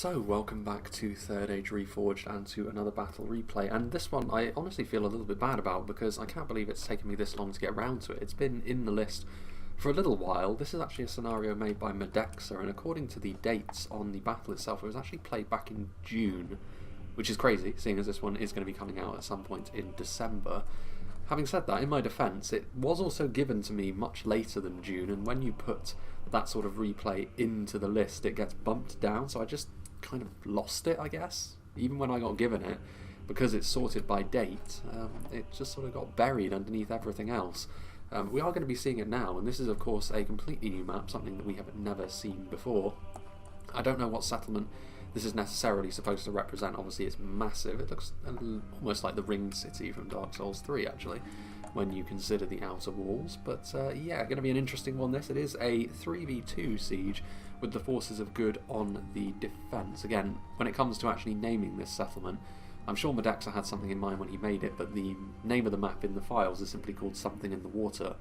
So, welcome back to Third Age Reforged and to another battle replay, and this one I honestly feel a little bit bad about because I can't believe it's taken me this long to get around to it. It's been in the list for a little while. This is actually a scenario made by Medexa, and according to the dates on the battle itself, it was actually played back in June, which is crazy, seeing as this one is going to be coming out at some point in December. Having said that, in my defence, it was also given to me much later than June, and when you put that sort of replay into the list, it gets bumped down, so I just kind of lost it, I guess. Even when I got given it, because it's sorted by date, it just sort of got buried underneath everything else. We are going to be seeing it now, and this is of course a completely new map, something that we have never seen before. I don't know what settlement this is necessarily supposed to represent. Obviously it's massive. It looks almost like the Ringed City from Dark Souls 3 actually, when you consider the outer walls. But yeah, going to be an interesting one this. It is a 3v2 siege with the forces of good on the defence. Again, when it comes to actually naming this settlement, I'm sure Medexa had something in mind when he made it, but the name of the map in the files is simply called Something in the Water,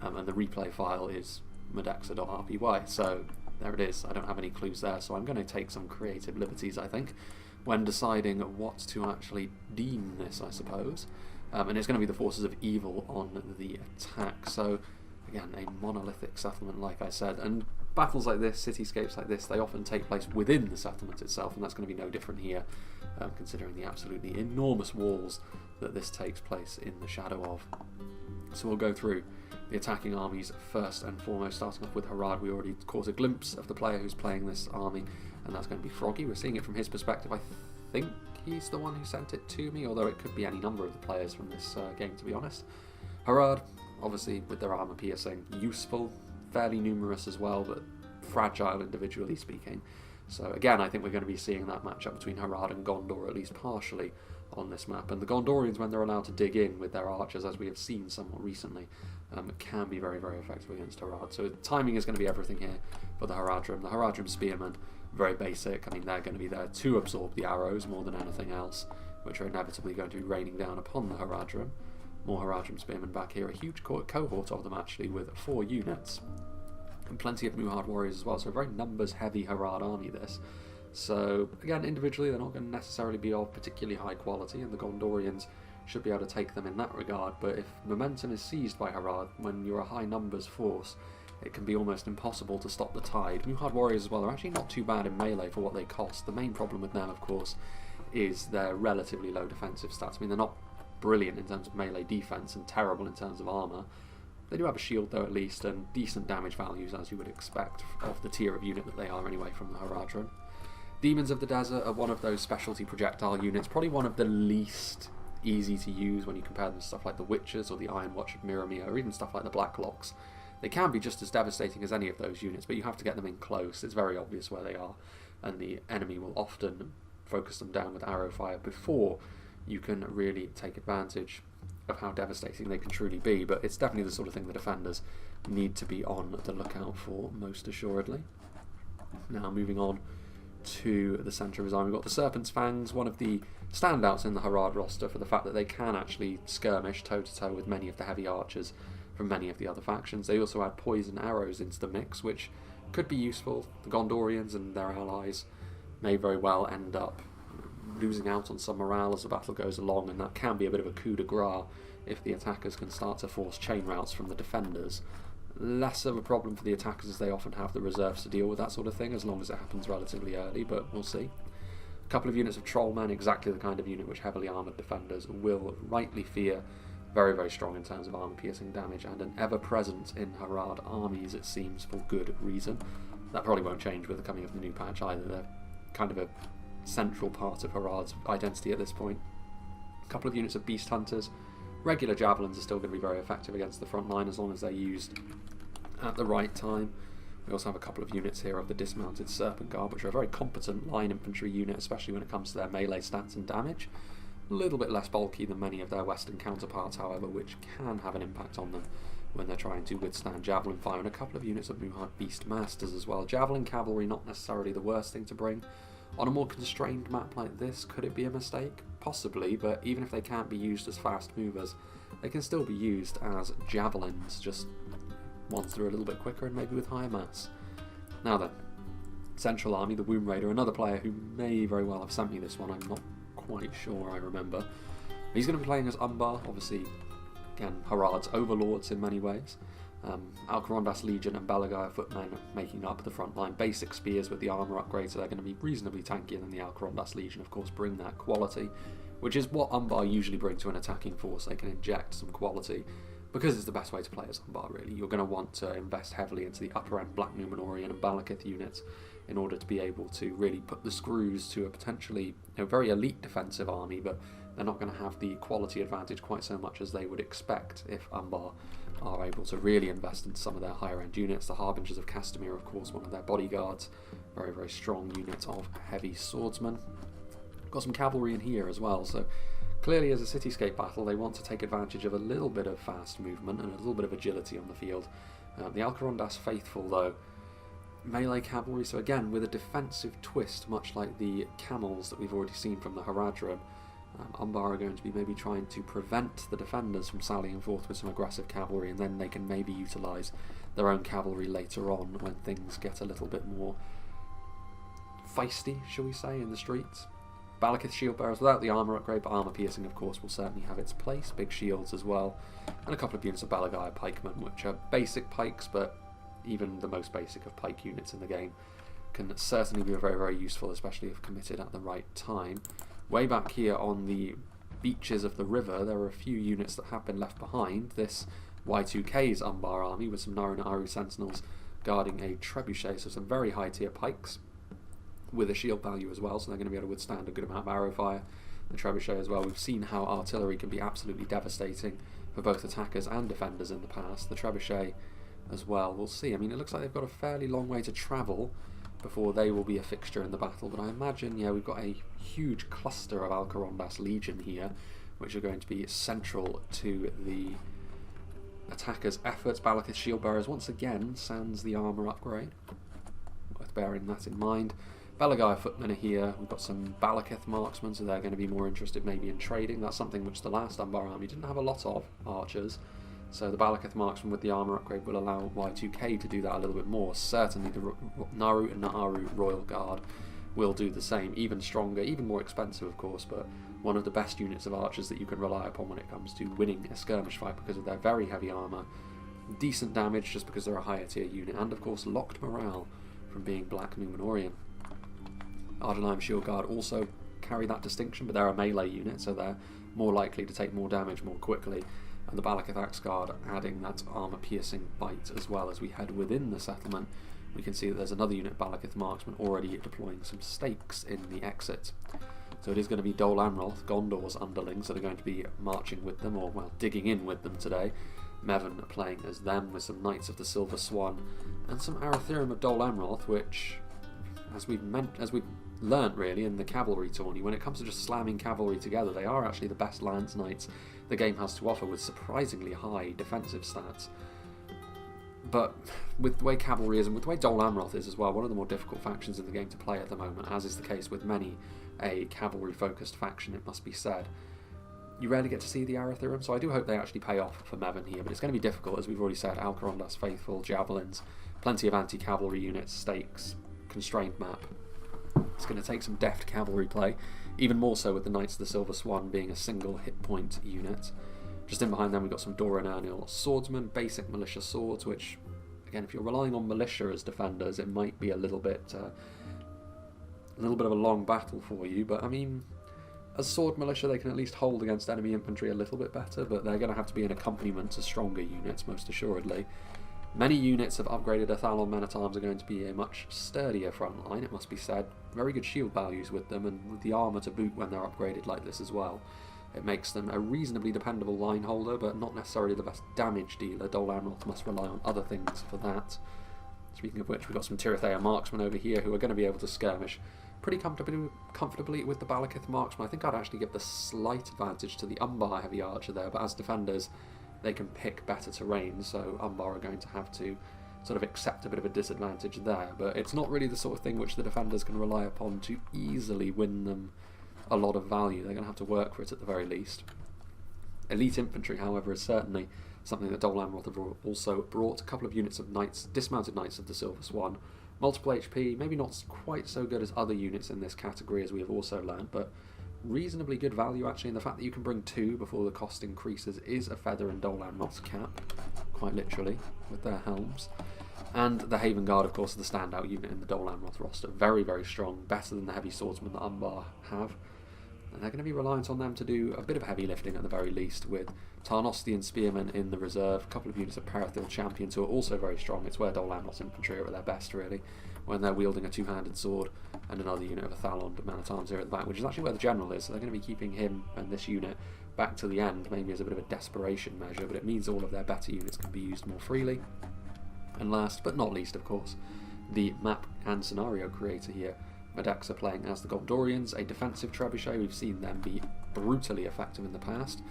and the replay file is medexa.rpy, so there it is. I don't have any clues there, so I'm going to take some creative liberties, I think, when deciding what to actually deem this, I suppose. And it's going to be the forces of evil on the attack. So, again, a monolithic settlement, like I said. And battles like this, cityscapes like this, they often take place within the settlement itself, and that's going to be no different here, considering the absolutely enormous walls that this takes place in the shadow of. So we'll go through the attacking armies first and foremost, starting off with Harad. We already caught a glimpse of the player who's playing this army, and that's going to be Froggy. We're seeing it from his perspective. I think he's the one who sent it to me, although it could be any number of the players from this game, to be honest. Harad, obviously with their armour piercing, useful, fairly numerous as well, but fragile individually speaking. So again, I think we're going to be seeing that matchup between Harad and Gondor, at least partially, on this map. And the Gondorians, when they're allowed to dig in with their archers, as we have seen somewhat recently, can be very, very effective against Harad. So timing is going to be everything here for the Haradrim. The Haradrim spearmen, very basic. I mean, they're going to be there to absorb the arrows more than anything else, which are inevitably going to be raining down upon the Haradrim. More Haradrim spearmen back here, a huge cohort of them actually, with 4 units. And plenty of Muhard warriors as well, so a very numbers-heavy Harad army this. So, again, individually they're not going to necessarily be of particularly high quality, and the Gondorians should be able to take them in that regard, but if momentum is seized by Harad, when you're a high numbers force, it can be almost impossible to stop the tide. Muhard warriors as well are actually not too bad in melee for what they cost. The main problem with them, of course, is their relatively low defensive stats. I mean, they're not brilliant in terms of melee defense and terrible in terms of armour. They do have a shield though, at least, and decent damage values, as you would expect of the tier of unit that they are anyway from the Haradrim. Demons of the Desert are one of those specialty projectile units, probably one of the least easy to use when you compare them to stuff like the Witches or the Iron Watch of Miramir, or even stuff like the Blacklocks. They can be just as devastating as any of those units, but you have to get them in close. It's very obvious where they are, and the enemy will often focus them down with arrow fire before you can really take advantage of how devastating they can truly be. But it's definitely the sort of thing the defenders need to be on the lookout for, most assuredly. Now, moving on to the centre of his army, we've got the Serpent's Fangs, one of the standouts in the Harad roster for the fact that they can actually skirmish toe-to-toe with many of the heavy archers from many of the other factions. They also add poison arrows into the mix, which could be useful. The Gondorians and their allies may very well end up losing out on some morale as the battle goes along, and that can be a bit of a coup de grace if the attackers can start to force chain routes from the defenders. Less of a problem for the attackers, as they often have the reserves to deal with that sort of thing, as long as it happens relatively early, but we'll see. A couple of units of Trollmen, exactly the kind of unit which heavily armoured defenders will rightly fear. Very, very strong in terms of armour-piercing damage, and an ever-present in Harad armies, it seems, for good reason. That probably won't change with the coming of the new patch either. They're kind of a central part of Harad's identity at this point. A couple of units of Beast Hunters. Regular Javelins are still going to be very effective against the front line as long as they're used at the right time. We also have a couple of units here of the Dismounted Serpent Guard, which are a very competent line infantry unit, especially when it comes to their melee stats and damage. A little bit less bulky than many of their western counterparts, however, which can have an impact on them when they're trying to withstand javelin fire, and a couple of units of Muhard Beast Masters as well. Javelin cavalry, not necessarily the worst thing to bring. On a more constrained map like this, could it be a mistake? Possibly, but even if they can't be used as fast movers, they can still be used as javelins, just ones that are a little bit quicker and maybe with higher mass. Now then, central army, the Womb Raider, another player who may very well have sent me this one, I'm not quite sure I remember. He's going to be playing as Umbar, obviously, again, Harad's overlords in many ways. Alcarondas Legion and Belagaya Footmen making up the front line. Basic spears with the armour upgrade, so they're going to be reasonably tankier than the Alcarondas Legion, of course, bring that quality, which is what Umbar usually bring to an attacking force. They can inject some quality, because it's the best way to play as Umbar, really. You're going to want to invest heavily into the upper end Black Númenórean and Balakith units in order to be able to really put the screws to a potentially very elite defensive army, but they're not going to have the quality advantage quite so much as they would expect if Umbar are able to really invest into some of their higher end units. The Harbingers of Castamere, of course, one of their bodyguards, very, very strong unit of heavy swordsmen. Got some cavalry in here as well, so clearly as a cityscape battle they want to take advantage of a little bit of fast movement and a little bit of agility on the field. The Alcarondas Faithful, though, melee cavalry, so again with a defensive twist, much like the camels that we've already seen from the Haradrim. Umbar are going to be maybe trying to prevent the defenders from sallying forth with some aggressive cavalry, and then they can maybe utilise their own cavalry later on when things get a little bit more feisty, shall we say, in the streets. Balakith shield bearers without the armour upgrade, but armour piercing, of course, will certainly have its place. Big shields as well, and a couple of units of Balagaya pikemen, which are basic pikes, but even the most basic of pike units in the game can certainly be very, very useful, especially if committed at the right time. Way back here on the beaches of the river, there are a few units that have been left behind. This Y2K's Umbar army with some Naru sentinels guarding a trebuchet, so some very high tier pikes with a shield value as well, so they're going to be able to withstand a good amount of arrow fire. The trebuchet as well. We've seen how artillery can be absolutely devastating for both attackers and defenders in the past. The trebuchet as well, we'll see. I mean, it looks like they've got a fairly long way to travel before they will be a fixture in the battle, but I imagine, yeah, we've got a huge cluster of Alcarondas Legion here, which are going to be central to the attackers' efforts. Balakith shield bearers once again sans the armour upgrade, worth bearing that in mind. Belagaya footmen are here. We've got some Balakith marksmen, so they're going to be more interested maybe in trading. That's something which the last Umbar army didn't have a lot of, archers. So the Balakith marksman with the armour upgrade will allow Y2K to do that a little bit more. Certainly the Naru and Naaru Royal Guard will do the same, even stronger, even more expensive of course, but one of the best units of archers that you can rely upon when it comes to winning a skirmish fight because of their very heavy armour, decent damage just because they're a higher tier unit, and of course locked morale from being Black Númenórean. Ardenheim Shield Guard also carry that distinction, but they're a melee unit, so they're more likely to take more damage more quickly. And the Balakith Axe Guard adding that armour-piercing bite as well. As we head within the settlement, we can see that there's another unit, Balakith Marksman, already deploying some stakes in the exit. So it is going to be Dol Amroth, Gondor's underlings, that are going to be marching with them, or, well, digging in with them today. Mevin playing as them with some Knights of the Silver Swan, and some Arathirim of Dol Amroth, which, as we've learnt really in the cavalry tourney, when it comes to just slamming cavalry together, they are actually the best lance knights the game has to offer, with surprisingly high defensive stats. But with the way cavalry is, and with the way Dol Amroth is as well, one of the more difficult factions in the game to play at the moment, as is the case with many a cavalry focused faction, it must be said. You rarely get to see the Arathirim, so I do hope they actually pay off for Mevin here, but it's going to be difficult, as we've already said. Alcarondas Faithful, javelins, plenty of anti-cavalry units, stakes, constrained map. It's going to take some deft cavalry play, even more so with the Knights of the Silver Swan being a single hit point unit. Just in behind them we've got some Doran Ernil swordsmen, basic militia swords, which, again, if you're relying on militia as defenders, it might be a little bit of a long battle for you, but I mean, as sword militia they can at least hold against enemy infantry a little bit better, but they're going to have to be an accompaniment to stronger units, most assuredly. Many units of upgraded Athalon men-at-arms are going to be a much sturdier front line, it must be said. Very good shield values with them, and with the armour to boot when they're upgraded like this as well. It makes them a reasonably dependable line holder, but not necessarily the best damage dealer. Dol Amroth must rely on other things for that. Speaking of which, we've got some Tirithea marksmen over here who are going to be able to skirmish pretty comfortably with the Balakith marksmen. I think I'd actually give the slight advantage to the Umbar heavy archer there, but as defenders they can pick better terrain, so Umbar are going to have to sort of accept a bit of a disadvantage there, but it's not really the sort of thing which the defenders can rely upon to easily win them a lot of value. They're going to have to work for it at the very least. Elite infantry, however, is certainly something that Dol Amroth have also brought. A couple of units of knights, dismounted Knights of the Silver Swan, Multiple HP, maybe not quite so good as other units in this category, as we have also learned, but reasonably good value actually, and the fact that you can bring 2 before the cost increases is a feather in Dol Amroth's cap, quite literally, with their helms. And the Haven Guard, of course, is the standout unit in the Dol Amroth roster. Very, very strong, better than the heavy swordsmen that Umbar have. And they're going to be reliant on them to do a bit of heavy lifting at the very least, with Tarnostian Spearmen in the reserve, a couple of units of Parathil Champions who are also very strong. It's where Dol Amroth's infantry are at their best, really, when they're wielding a two-handed sword, and another unit of a Thalon man-at-arms here at the back, which is actually where the general is, so they're going to be keeping him and this unit back to the end, maybe as a bit of a desperation measure, but it means all of their better units can be used more freely. And last but not least, of course, the map and scenario creator here, Medexa, playing as the Gondorians, a defensive trebuchet. We've seen them be brutally effective in the past.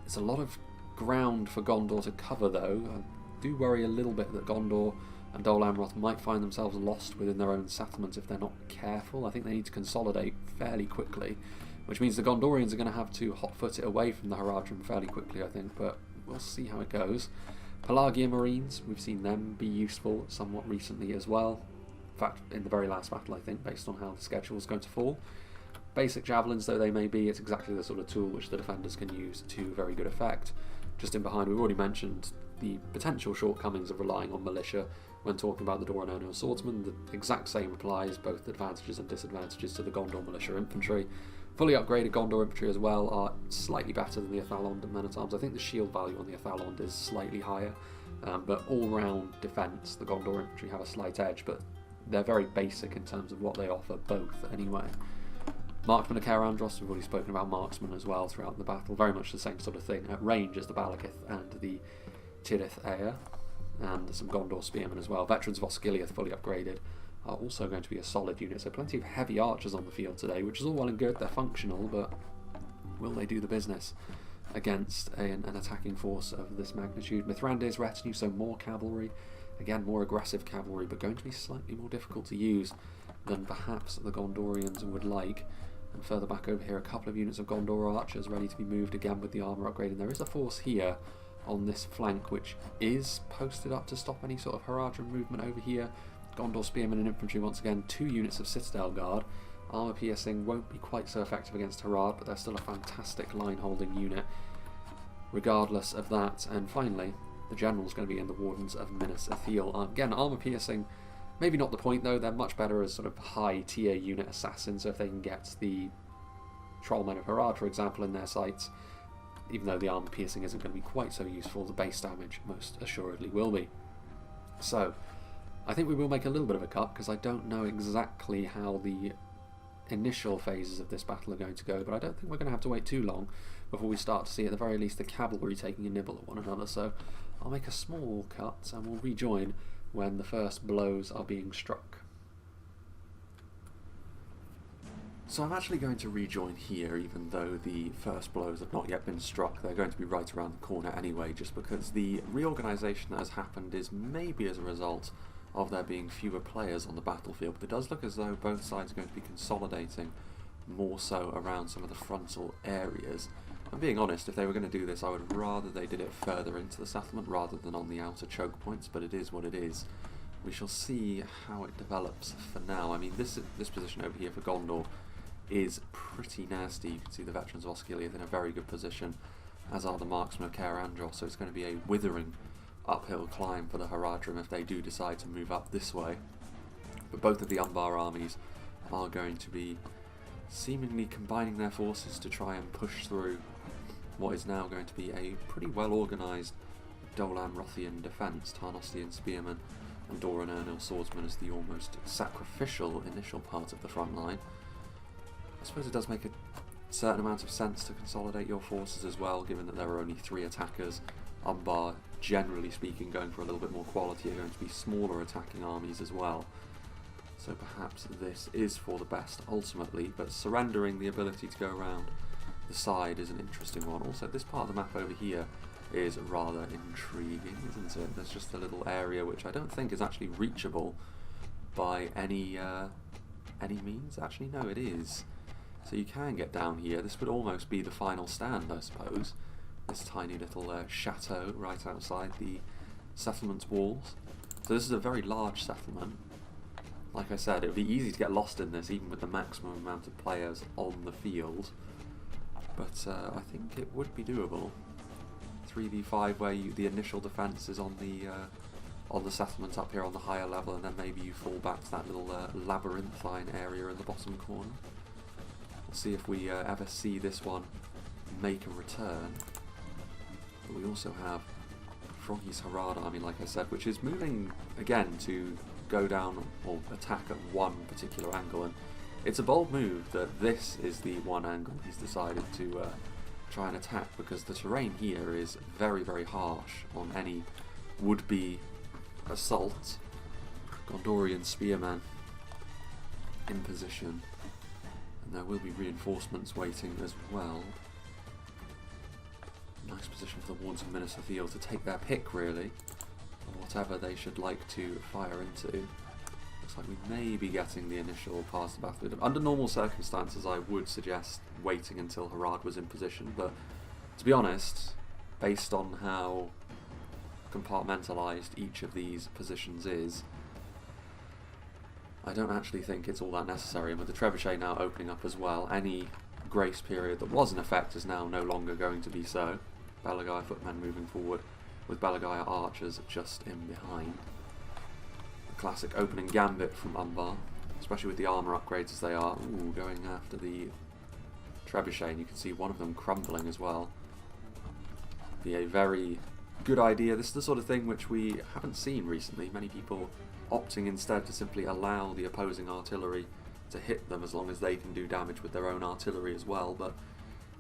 It's a lot of ground for Gondor to cover, though. I do worry a little bit that Gondor and Dol Amroth might find themselves lost within their own settlement if they're not careful. I think they need to consolidate fairly quickly, which means the Gondorians are going to have to hot-foot it away from the Haradrim fairly quickly, I think, but we'll see how it goes. Pelagia Marines, we've seen them be useful somewhat recently as well. In fact, in the very last battle, I think, based on how the schedule is going to fall. Basic javelins though they may be, it's exactly the sort of tool which the defenders can use to very good effect. Just in behind, we've already mentioned the potential shortcomings of relying on militia when talking about the Dor Amroth swordsmen. The exact same applies, both advantages and disadvantages, to the Gondor militia infantry. Fully upgraded Gondor infantry as well are slightly better than the Athalond men-at-arms. I think the shield value on the Athalond is slightly higher, but all-round defence, the Gondor infantry have a slight edge, but they're very basic in terms of what they offer, both anyway. Marksmen of Caer-Andros, we've already spoken about marksmen as well throughout the battle, very much the same sort of thing at range as the Balakith and the Tirith Eir, and some Gondor spearmen as well. Veterans of Osgiliath, fully upgraded, are also going to be a solid unit, so plenty of heavy archers on the field today, which is all well and good, they're functional, but will they do the business against an attacking force of this magnitude? Mithrandir's retinue, so more cavalry, again more aggressive cavalry, but going to be slightly more difficult to use than perhaps the Gondorians would like. And further back over here, a couple of units of Gondor archers ready to be moved again with the armour upgrade, and there is a force here on this flank which is posted up to stop any sort of Haradrim movement over here. Gondor spearmen and infantry once again, 2 units of Citadel Guard. Armour piercing won't be quite so effective against Harad, but they're still a fantastic line holding unit regardless of that. And finally, the general's going to be in the Wardens of Minas Ithil. Again, armour piercing, maybe not the point though, they're much better as sort of high tier unit assassins, so if they can get the Trollmen of Harad, for example, in their sights, even though the armour piercing isn't going to be quite so useful, the base damage most assuredly will be. So, I think we will make a little bit of a cut, because I don't know exactly how the initial phases of this battle are going to go, but I don't think we're going to have to wait too long before we start to see at the very least the cavalry taking a nibble at one another, so I'll make a small cut and we'll rejoin when the first blows are being struck. So I'm actually going to rejoin here, even though the first blows have not yet been struck. They're going to be right around the corner anyway, just because the reorganisation that has happened is maybe as a result of there being fewer players on the battlefield, but it does look as though both sides are going to be consolidating more so around some of the frontal areas. I'm being honest, if they were going to do this, I would rather they did it further into the settlement rather than on the outer choke points, but it is what it is. We shall see how it develops for now. I mean, this position over here for Gondor is pretty nasty. You can see the veterans of Osgiliath in a very good position, as are the marksmen of Caer-Andros, so it's going to be a withering uphill climb for the Haradrim if they do decide to move up this way. But both of the Umbar armies are going to be seemingly combining their forces to try and push through what is now going to be a pretty well organised Dol Amrothian defence. Tarnostian spearmen and Dor Amroth swordsmen as the almost sacrificial initial part of the front line. I suppose it does make a certain amount of sense to consolidate your forces as well, given that there are only 3 attackers. Umbar, generally speaking, going for a little bit more quality, are going to be smaller attacking armies as well. So perhaps this is for the best ultimately, but surrendering the ability to go around the side is an interesting one. Also, this part of the map over here is rather intriguing, isn't it? There's just a little area which I don't think is actually reachable by any means. Actually, no, it is. So you can get down here. This would almost be the final stand, I suppose. This tiny little chateau right outside the settlement's walls. So this is a very large settlement. Like I said, it would be easy to get lost in this, even with the maximum amount of players on the field. But I think it would be doable. 3v5 where the initial defence is on the settlement up here on the higher level, and then maybe you fall back to that little labyrinthine area in the bottom corner. We'll see if we ever see this one make a return. But we also have Froggy's Harad army, like I said, which is moving again to go down or attack at one particular angle, and it's a bold move that this is the one angle he's decided to try and attack, because the terrain here is very, very harsh on any would-be assault. Gondorian spearmen in position, and there will be reinforcements waiting as well. Nice position for the Wards of Minister Field to take their pick, really, or whatever they should like to fire into. Looks like we may be getting the initial pass to battle. Under normal circumstances, I would suggest waiting until Harad was in position, but to be honest, based on how compartmentalised each of these positions is, I don't actually think it's all that necessary. And with the trebuchet now opening up as well, any grace period that was in effect is now no longer going to be so. Balagai footmen moving forward, with Balagai archers just in behind. The classic opening gambit from Umbar, especially with the armour upgrades as they are. Ooh, going after the trebuchet, and you can see one of them crumbling as well. Be a very good idea. This is the sort of thing which we haven't seen recently. Many people opting instead to simply allow the opposing artillery to hit them as long as they can do damage with their own artillery as well. But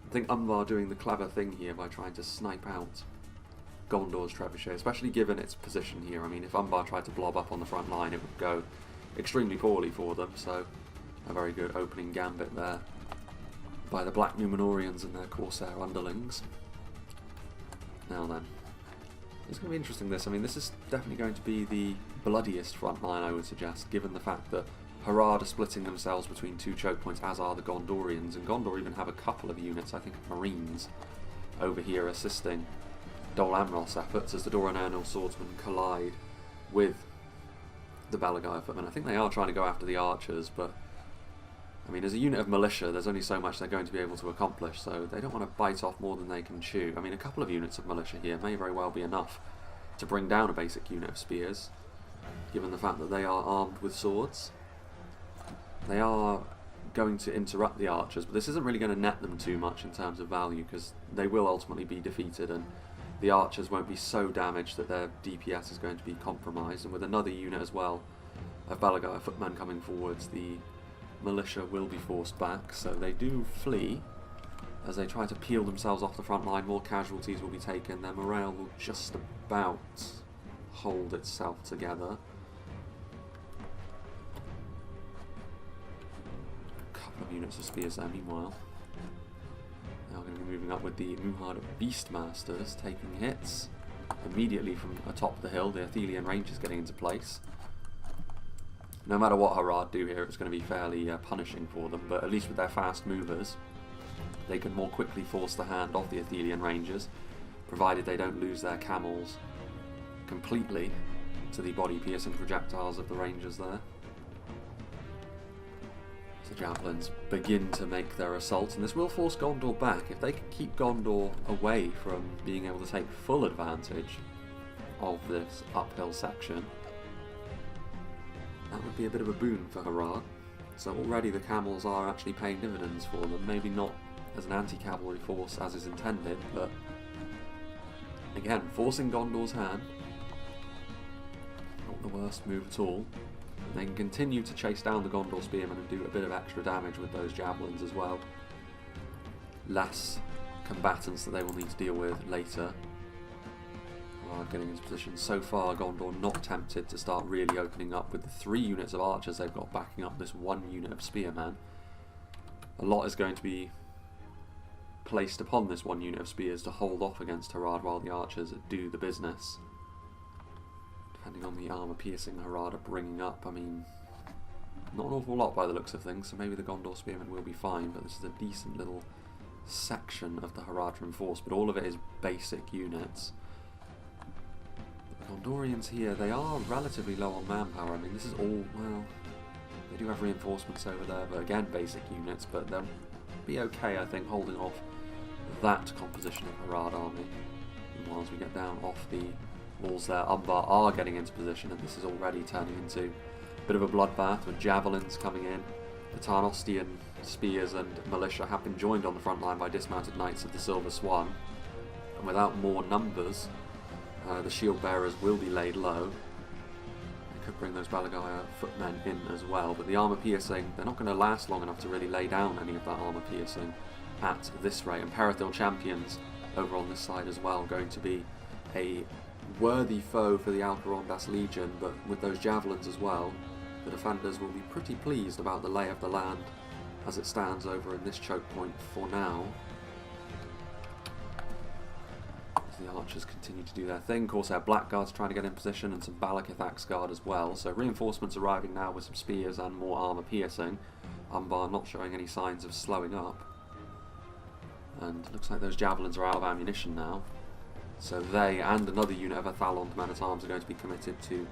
I think Umbar doing the clever thing here by trying to snipe out Gondor's trebuchet, especially given its position here. I mean, if Umbar tried to blob up on the front line, it would go extremely poorly for them, so a very good opening gambit there by the Black Numenorians and their Corsair underlings. Now then, it's going to be interesting this. I mean, this is definitely going to be the bloodiest front line, I would suggest, given the fact that Harad are splitting themselves between two choke points, as are the Gondorians, and Gondor even have a couple of units, I think, of Marines over here assisting Dol Amroth's efforts as the Dor Amroth swordsmen collide with the Balagai footmen. I think they are trying to go after the archers, but I mean, as a unit of militia, there's only so much they're going to be able to accomplish, so they don't want to bite off more than they can chew. I mean, a couple of units of militia here may very well be enough to bring down a basic unit of spears, given the fact that they are armed with swords. They are going to interrupt the archers, but this isn't really going to net them too much in terms of value, because they will ultimately be defeated, and the archers won't be so damaged that their DPS is going to be compromised. And with another unit as well of Balagai footmen coming forwards, the militia will be forced back, so they do flee as they try to peel themselves off the front line. More casualties will be taken, their morale will just about hold itself together. A couple of units of spears there meanwhile. Now we're going to be moving up with the Muhard Beastmasters, taking hits immediately from atop the hill. The Athelian range is getting into place. No matter what Harad do here, it's going to be fairly punishing for them, but at least with their fast movers, they can more quickly force the hand off the Athelian rangers, provided they don't lose their camels completely to the body-piercing projectiles of the rangers there. So javelins begin to make their assault, and this will force Gondor back. If they can keep Gondor away from being able to take full advantage of this uphill section, that would be a bit of a boon for Harad. So already the camels are actually paying dividends for them, maybe not as an anti-cavalry force as is intended, but again, forcing Gondor's hand, not the worst move at all. And they can continue to chase down the Gondor spearmen and do a bit of extra damage with those javelins as well. Less combatants that they will need to deal with later. Getting into position. So far, Gondor not tempted to start really opening up with the 3 units of archers they've got backing up this 1 unit of spearmen. A lot is going to be placed upon this 1 unit of spears to hold off against Harad while the archers do the business. Depending on the armour piercing Harad are bringing up, I mean, not an awful lot by the looks of things, so maybe the Gondor spearmen will be fine, but this is a decent little section of the Haradrim force, but all of it is basic units. Gondorians here, they are relatively low on manpower. I mean, this is all, well, They do have reinforcements over there, but again, basic units, but they'll be okay, I think, holding off that composition of Harad army. And whilst we get down off the walls there, Umbar are getting into position, and this is already turning into a bit of a bloodbath with javelins coming in. The Tarnostian spears and militia have been joined on the front line by dismounted knights of the Silver Swan, and without more numbers, the shield bearers will be laid low. They could bring those Balagaya footmen in as well, but the armour piercing, they're not going to last long enough to really lay down any of that armour piercing at this rate. And Perithil champions over on this side as well, going to be a worthy foe for the Alcarondas Legion, but with those javelins as well, the defenders will be pretty pleased about the lay of the land as it stands over in this choke point for now. As the archers continue to do their thing. Of course, our Blackguards trying to get in position, and some Balakith Guard as well. So reinforcements arriving now with some spears and more armour piercing. Umbar not showing any signs of slowing up. And it looks like those javelins are out of ammunition now. So they and another unit of Athalon's men-at-arms are going to be committed to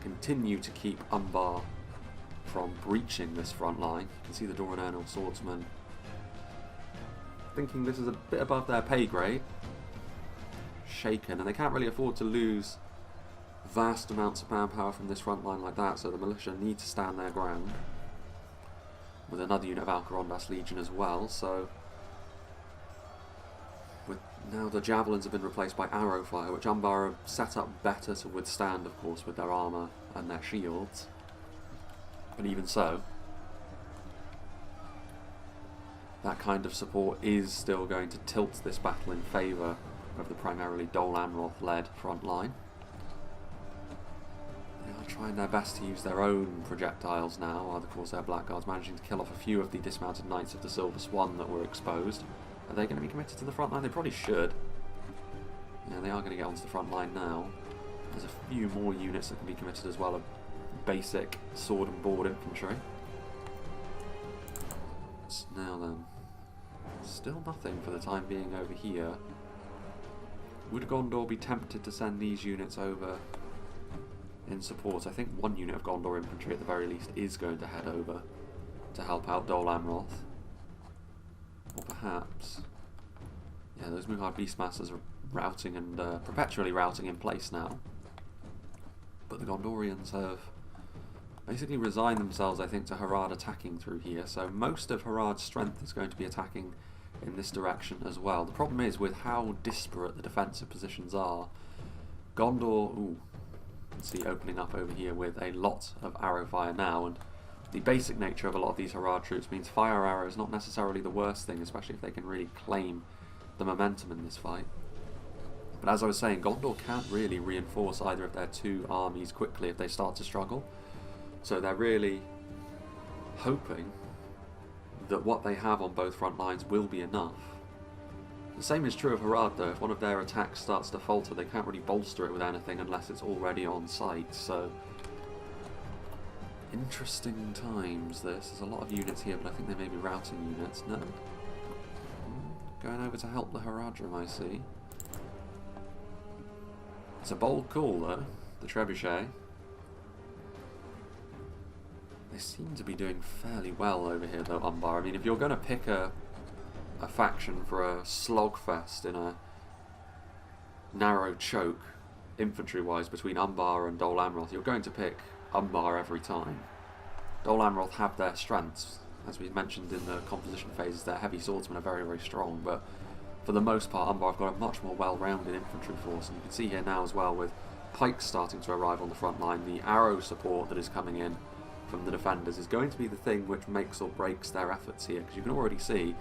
continue to keep Umbar from breaching this front line. You can see the Doranernal swordsmen thinking this is a bit above their pay grade. Shaken, and they can't really afford to lose vast amounts of manpower from this front line like that, so the militia need to stand their ground. With another unit of Alcarondas Legion as well, so now the javelins have been replaced by arrow fire, which Umbar are set up better to withstand, of course, with their armour and their shields. But even so, that kind of support is still going to tilt this battle in favour of the primarily Dol Amroth-led front line. They are trying their best to use their own projectiles now, while the Corsair Blackguards managing to kill off a few of the dismounted knights of the Silver Swan that were exposed. Are they going to be committed to the front line? They probably should. Yeah, they are going to get onto the front line now. There's a few more units that can be committed as well of basic sword and board infantry. Now then, still nothing for the time being over here. Would Gondor be tempted to send these units over in support? I think one unit of Gondor infantry at the very least is going to head over to help out Dol Amroth. Or perhaps, yeah, those Muhard Beastmasters are routing and perpetually routing in place now. But the Gondorians have basically resigned themselves, I think, to Harad attacking through here. So most of Harad's strength is going to be attacking in this direction as well. The problem is with how disparate the defensive positions are. Gondor, ooh, let's see, opening up over here with a lot of arrow fire now, and the basic nature of a lot of these Harad troops means fire arrow is not necessarily the worst thing, especially if they can really claim the momentum in this fight. But as I was saying, Gondor can't really reinforce either of their two armies quickly if they start to struggle. So they're really hoping that what they have on both front lines will be enough. The same is true of Harad though. If one of their attacks starts to falter, they can't really bolster it with anything unless it's already on site. So interesting times this. There's a lot of units here, but I think they may be routing units. No? Going over to help the Haradrim, I see. It's a bold call though, the Trebuchet. They seem to be doing fairly well over here though, Umbar. I mean, if you're going to pick a faction for a slogfest in a narrow choke, infantry-wise, between Umbar and Dol Amroth, you're going to pick Umbar every time. Dol Amroth have their strengths. As we mentioned in the composition phases, their heavy swordsmen are very, very strong, but for the most part, Umbar have got a much more well-rounded infantry force, and you can see here now as well with pikes starting to arrive on the front line, the arrow support that is coming in from the defenders is going to be the thing which makes or breaks their efforts here, because you can already see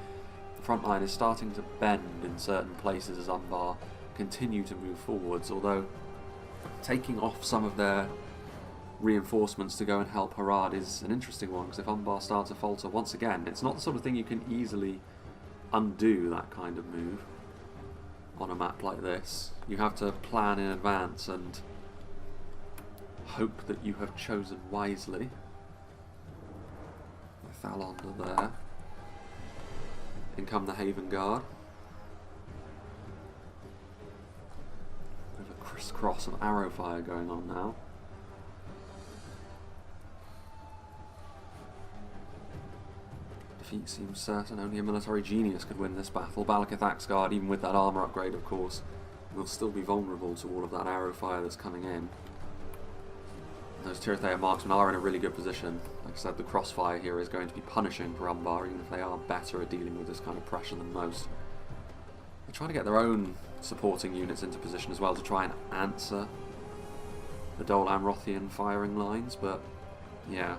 the front line is starting to bend in certain places as Umbar continue to move forwards, although taking off some of their reinforcements to go and help Harad is an interesting one, because if Umbar starts to falter once again, it's not the sort of thing you can easily undo, that kind of move on a map like this. You have to plan in advance and hope that you have chosen wisely. Thalond are there. In come the Haven Guard. Bit of a crisscross of arrow fire going on now. Defeat seems certain. Only a military genius could win this battle. Balakithak's guard, even with that armour upgrade of course, will still be vulnerable to all of that arrow fire that's coming in. Those Tirithea marksmen are in a really good position. Like I said, the crossfire here is going to be punishing for Umbar, even if they are better at dealing with this kind of pressure than most. They're trying to get their own supporting units into position as well to try and answer the Dol Amrothian firing lines, but yeah.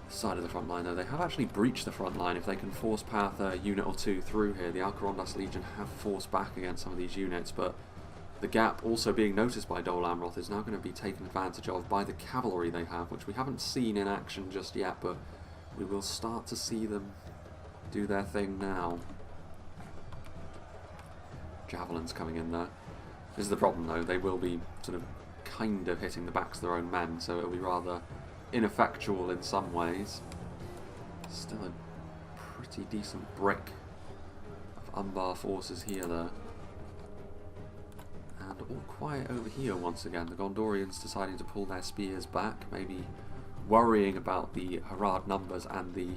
Side of the front line though, they have actually breached the front line. If they can force path a unit or two through here, the Alcarondas Legion have forced back against some of these units, but the gap also being noticed by Dol Amroth is now going to be taken advantage of by the cavalry they have, which we haven't seen in action just yet, but we will start to see them do their thing now. Javelins coming in there. This is the problem though, they will be sort of kind of hitting the backs of their own men, so it'll be rather ineffectual in some ways. Still a pretty decent brick of Umbar forces here though. And all quiet over here once again. The Gondorians deciding to pull their spears back, maybe worrying about the Harad numbers and the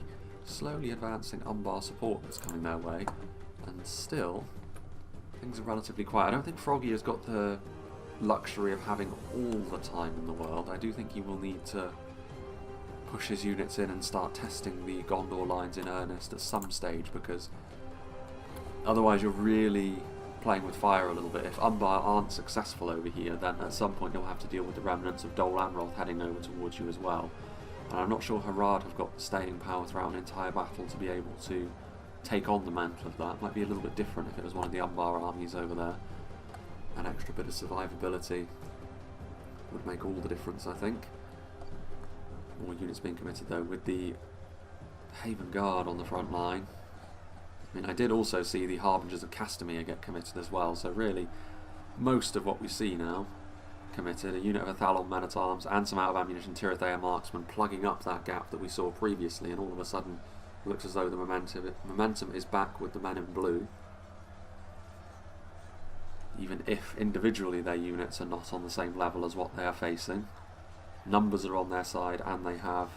slowly advancing Umbar support that's coming their way. And still, things are relatively quiet. I don't think Froggy has got the luxury of having all the time in the world. I do think he will need to push his units in and start testing the Gondor lines in earnest at some stage, because otherwise you're really playing with fire a little bit. If Umbar aren't successful over here, then at some point you'll have to deal with the remnants of Dol Amroth heading over towards you as well. And I'm not sure Harad have got the staying power throughout an entire battle to be able to take on the mantle of that. Might be a little bit different if it was one of the Umbar armies over there. An extra bit of survivability would make all the difference, I think. More units being committed though, with the Haven Guard on the front line. I mean, I did also see the Harbingers of Castamere get committed as well, so really most of what we see now committed. A unit of Athalon men-at-arms and some out-of-ammunition Tirithea marksmen plugging up that gap that we saw previously, and all of a sudden it looks as though the momentum is back with the men in blue. Even if individually their units are not on the same level as what they are facing. Numbers are on their side and they have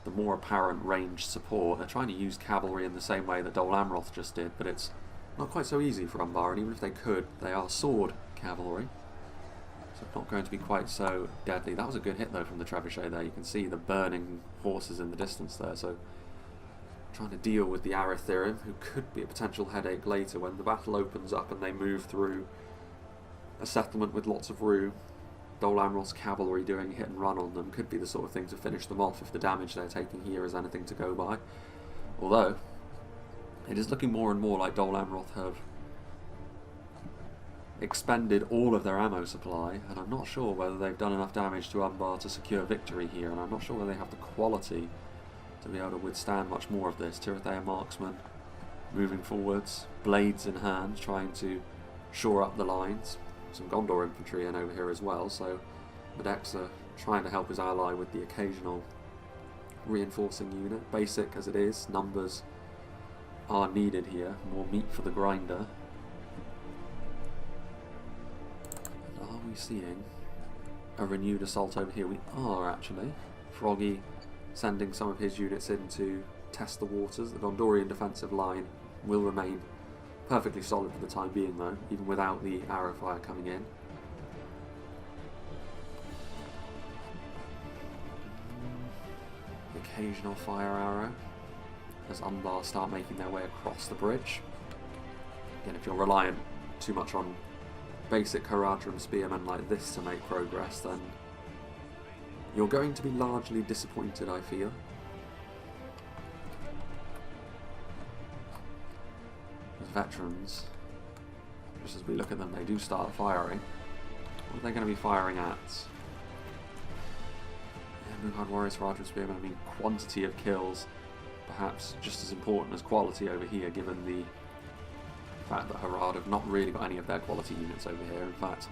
the more apparent ranged support. They're trying to use cavalry in the same way that Dol Amroth just did, but it's not quite so easy for Umbar, and even if they could, they are sword cavalry, so it's not going to be quite so deadly. That was a good hit though from the trebuchet there. You can see the burning horses in the distance there, so trying to deal with the Arathirim, who could be a potential headache later when the battle opens up and they move through a settlement with lots of rue. Dol Amroth's cavalry doing hit and run on them could be the sort of thing to finish them off if the damage they're taking here is anything to go by. Although, it is looking more and more like Dol Amroth have expended all of their ammo supply, and I'm not sure whether they've done enough damage to Umbar to secure victory here, and I'm not sure whether they have the quality to be able to withstand much more of this. Tirithea marksmen moving forwards, blades in hand, trying to shore up the lines. Some Gondor infantry in over here as well, so Medexa trying to help his ally with the occasional reinforcing unit. Basic as it is, numbers are needed here, more meat for the grinder. And are we seeing a renewed assault over here? We are actually. Froggy sending some of his units in to test the waters. The Gondorian defensive line will remain perfectly solid for the time being though, even without the arrow fire coming in. The occasional fire arrow as Umbar start making their way across the bridge. Again, if you're reliant too much on basic Haradrim spearmen like this to make progress, then you're going to be largely disappointed, I feel. Veterans, just as we look at them, they do start firing. What are they going to be firing at? Yeah, Muhad Warriors for Archer Spearmen. I mean, quantity of kills perhaps just as important as quality over here, given the fact that Harad have not really got any of their quality units over here. In fact,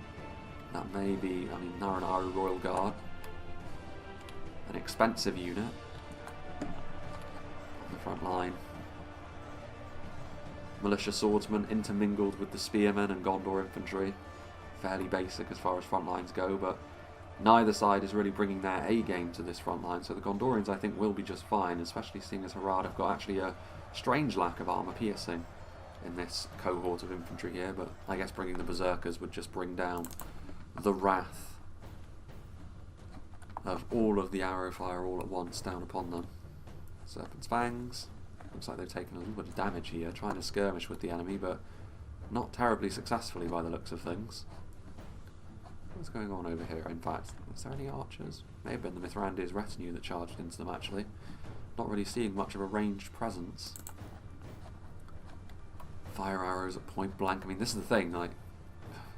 that may be, I mean, Naranaru Royal Guard, an expensive unit on the front line. Militia swordsmen intermingled with the spearmen and Gondor infantry. Fairly basic as far as front lines go, but neither side is really bringing their A game to this front line, so the Gondorians I think will be just fine, especially seeing as Harad have got actually a strange lack of armour piercing in this cohort of infantry here, but I guess bringing the Berserkers would just bring down the wrath of all of the arrow fire all at once down upon them. Serpent's Fangs, looks like they've taken a little bit of damage here, trying to skirmish with the enemy, but not terribly successfully by the looks of things. What's going on over here? In fact, is there any archers? May have been the Mithrandir's retinue that charged into them, actually. Not really seeing much of a ranged presence. Fire arrows at point blank. I mean, this is the thing, like,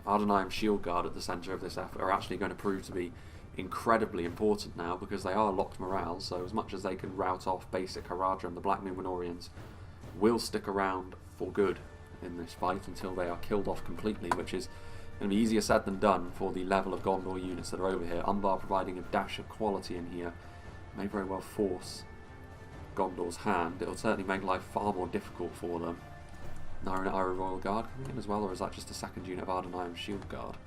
Ardenheim's shield guard at the centre of this effort are actually going to prove to be incredibly important now, because they are locked morale, so as much as they can rout off basic Haradra, and the Black Númenóreans will stick around for good in this fight until they are killed off completely, which is going to be easier said than done for the level of Gondor units that are over here. Umbar providing a dash of quality in here may very well force Gondor's hand. It'll certainly make life far more difficult for them. Naran Iron Royal Guard coming in as well, or is that just a second unit of Ardenheim Shield Guard?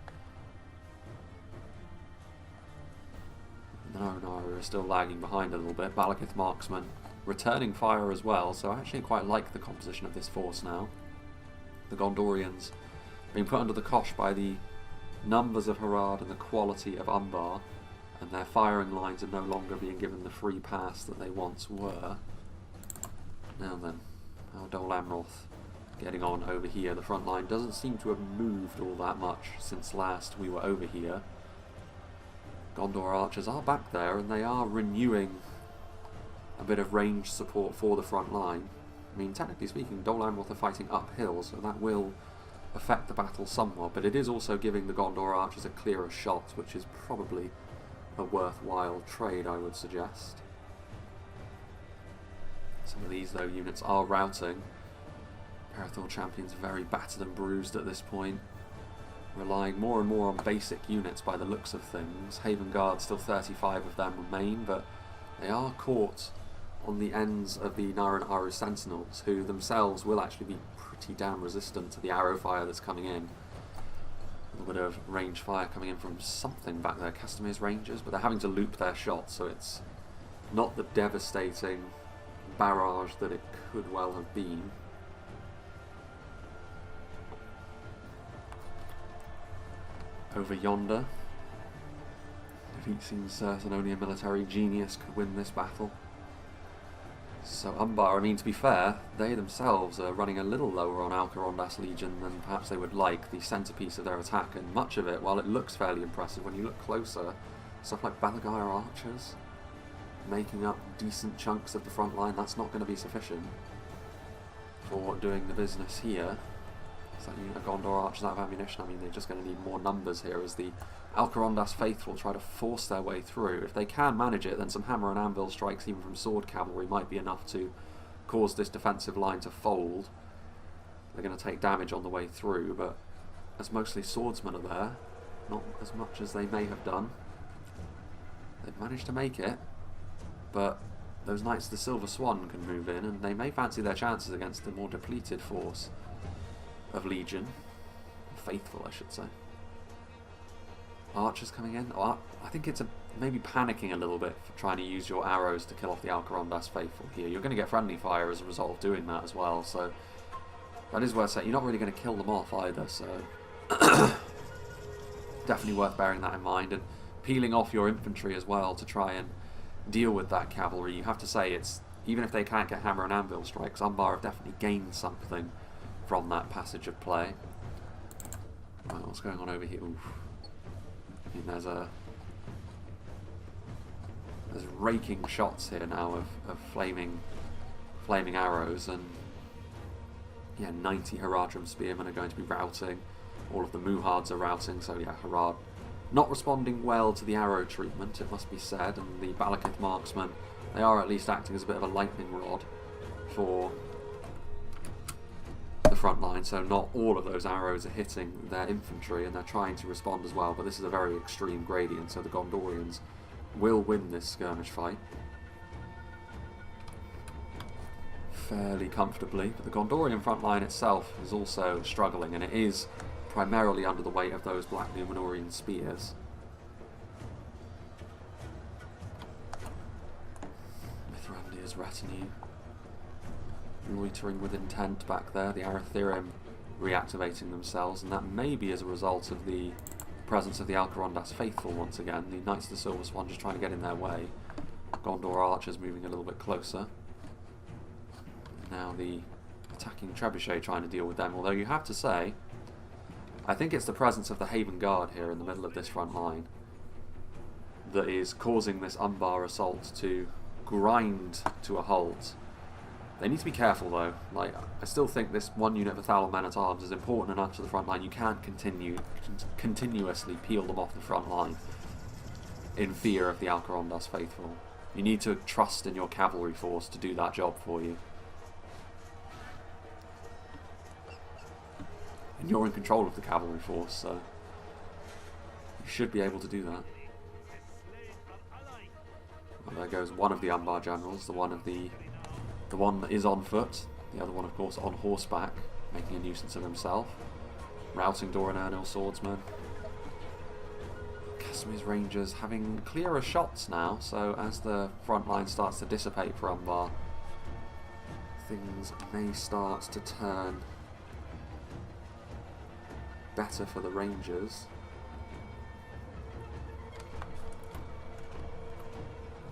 Naran are still lagging behind a little bit. Balakith Marksman returning fire as well, so I actually quite like the composition of this force now. The Gondorians being put under the cosh by the numbers of Harad and the quality of Umbar, and their firing lines are no longer being given the free pass that they once were. Now then, how Dol Amroth getting on over here. The front line doesn't seem to have moved all that much since last we were over here. Gondor archers are back there, and they are renewing a bit of range support for the front line. I mean, technically speaking, Dol Amroth are fighting uphill, so that will affect the battle somewhat, but it is also giving the Gondor archers a clearer shot, which is probably a worthwhile trade, I would suggest. Some of these, though, units are routing. Parathor champions very battered and bruised at this point, relying more and more on basic units by the looks of things. Haven Guard, still 35 of them remain, but they are caught on the ends of the Naran Aru Sentinels, who themselves will actually be pretty damn resistant to the arrow fire that's coming in. A little bit of range fire coming in from something back there, Castamir's Rangers, but they're having to loop their shots, so it's not the devastating barrage that it could well have been. Over yonder, defeat seems certain, only a military genius could win this battle. So Umbar, I mean, to be fair, they themselves are running a little lower on Alcarondas Legion than perhaps they would like, the centrepiece of their attack, and much of it, while it looks fairly impressive, when you look closer, stuff like Balagire archers making up decent chunks of the front line, that's not going to be sufficient for doing the business here. So that unit of Gondor archers out of ammunition, I mean, they're just going to need more numbers here as the Alcarondas faithful try to force their way through. If they can manage it, then some hammer and anvil strikes even from sword cavalry might be enough to cause this defensive line to fold. They're going to take damage on the way through, but as mostly swordsmen are there, not as much as they may have done. They've managed to make it, but those Knights of the Silver Swan can move in, and they may fancy their chances against the more depleted force of Legion. Faithful, I should say. Archers coming in. Oh, I think it's maybe panicking a little bit for trying to use your arrows to kill off the Alcarondas faithful here. You're going to get friendly fire as a result of doing that as well, so that is worth saying. You're not really going to kill them off either, so definitely worth bearing that in mind, and peeling off your infantry as well to try and deal with that cavalry. You have to say, it's even if they can't get hammer and anvil strikes, Umbar have definitely gained something from that passage of play. Right, what's going on over here? Oof. I mean, there's raking shots here now of flaming arrows, and yeah, 90 Haradrim spearmen are going to be routing. All of the Muhards are routing, so yeah, Harad not responding well to the arrow treatment, it must be said, and the Balakith marksmen, they are at least acting as a bit of a lightning rod for the front line, so not all of those arrows are hitting their infantry, and they're trying to respond as well, but this is a very extreme gradient, so the Gondorians will win this skirmish fight fairly comfortably. But the Gondorian front line itself is also struggling, and it is primarily under the weight of those Black Númenórean spears. Gundir's retinue. Loitering with intent back there, the Arathirim reactivating themselves, and that may be as a result of the presence of the Alcarondas faithful once again. The Knights of the Silver Swan just trying to get in their way. Gondor archers moving a little bit closer. Now the attacking trebuchet trying to deal with them, although you have to say, I think it's the presence of the Haven Guard here in the middle of this front line that is causing this Umbar assault to grind to a halt. They need to be careful though. Like, I still think this one unit of Thalon men-at-arms is important enough to the front line. You can't continuously peel them off the front line in fear of the Alcarondas faithful. You need to trust in your cavalry force to do that job for you. And you're in control of the cavalry force, so you should be able to do that. Well, there goes one of the Umbar generals, the one that is on foot, the other one of course on horseback, making a nuisance of himself. Routing Doran Ernil swordsmen. Casimir's Rangers having clearer shots now, so as the front line starts to dissipate for Umbar, things may start to turn better for the Rangers.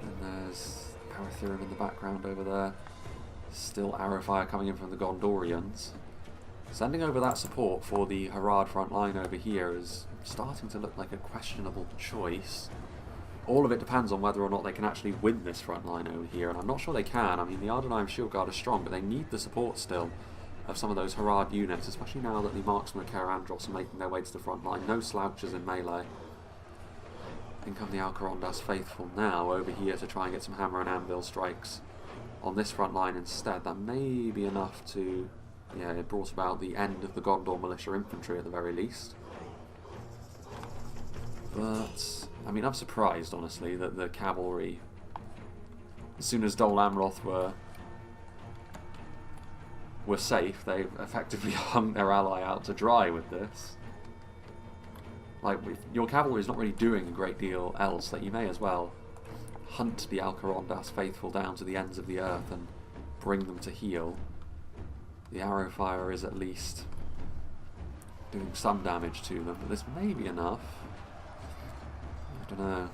And there's Arathirim in the background over there. Still arrow fire coming in from the Gondorians. Sending over that support for the Harad front line over here is starting to look like a questionable choice. All of it depends on whether or not they can actually win this front line over here, and I'm not sure they can. I mean, the Ardenheim Shield Guard are strong, but they need the support still of some of those Harad units, especially now that the marksmen of Caravandros are making their way to the front line. No slouches in melee. In come the Alcarondas faithful now over here to try and get some hammer and anvil strikes on this front line instead. That may be enough to, yeah, it brought about the end of the Gondor militia infantry at the very least. But, I mean, I'm surprised, honestly, that the cavalry, as soon as Dol Amroth were safe, they effectively hung their ally out to dry with this. Like, your cavalry is not really doing a great deal else, that you may as well hunt the Alcarondas faithful down to the ends of the earth and bring them to heel. The arrow fire is at least doing some damage to them, but this may be enough. I don't know.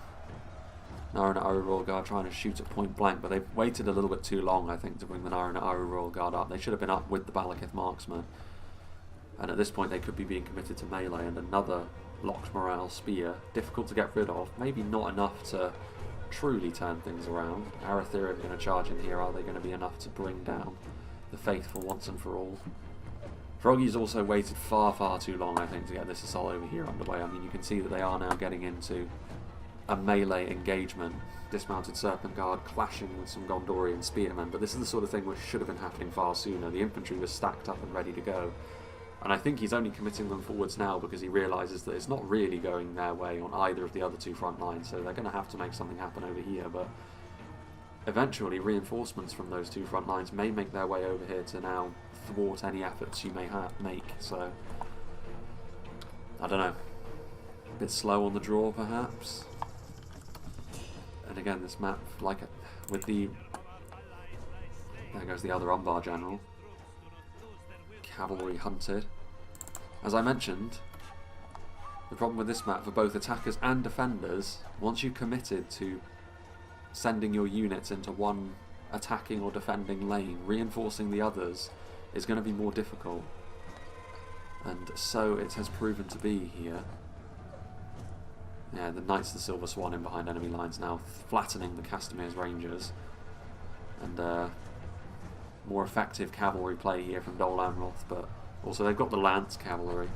Narana Royal Guard trying to shoot at point blank, but they've waited a little bit too long, I think, to bring the Narana Royal Guard up. They should have been up with the Balakith marksmen. And at this point they could be being committed to melee, and another Locked Morale spear, difficult to get rid of, maybe not enough to truly turn things around. Arathirim are going to charge in here. Are they going to be enough to bring down the faithful once and for all? Froggy's also waited far, far too long, I think, to get this assault over here underway. I mean, you can see that they are now getting into a melee engagement. Dismounted Serpent Guard clashing with some Gondorian spearmen, but this is the sort of thing which should have been happening far sooner. The infantry was stacked up and ready to go. And I think he's only committing them forwards now because he realises that it's not really going their way on either of the other two front lines, so they're going to have to make something happen over here. But eventually reinforcements from those two front lines may make their way over here to now thwart any efforts you may make. So, I don't know. A bit slow on the draw, perhaps. And again, this map, like with the... There goes the other Umbar general. Cavalry hunted. As I mentioned, the problem with this map for both attackers and defenders, once you've committed to sending your units into one attacking or defending lane, reinforcing the others is going to be more difficult. And so it has proven to be here. Yeah, the Knights of the Silver Swan in behind enemy lines now, flattening the Casimir's Rangers. And more effective cavalry play here from Dol Amroth, but also they've got the Lance cavalry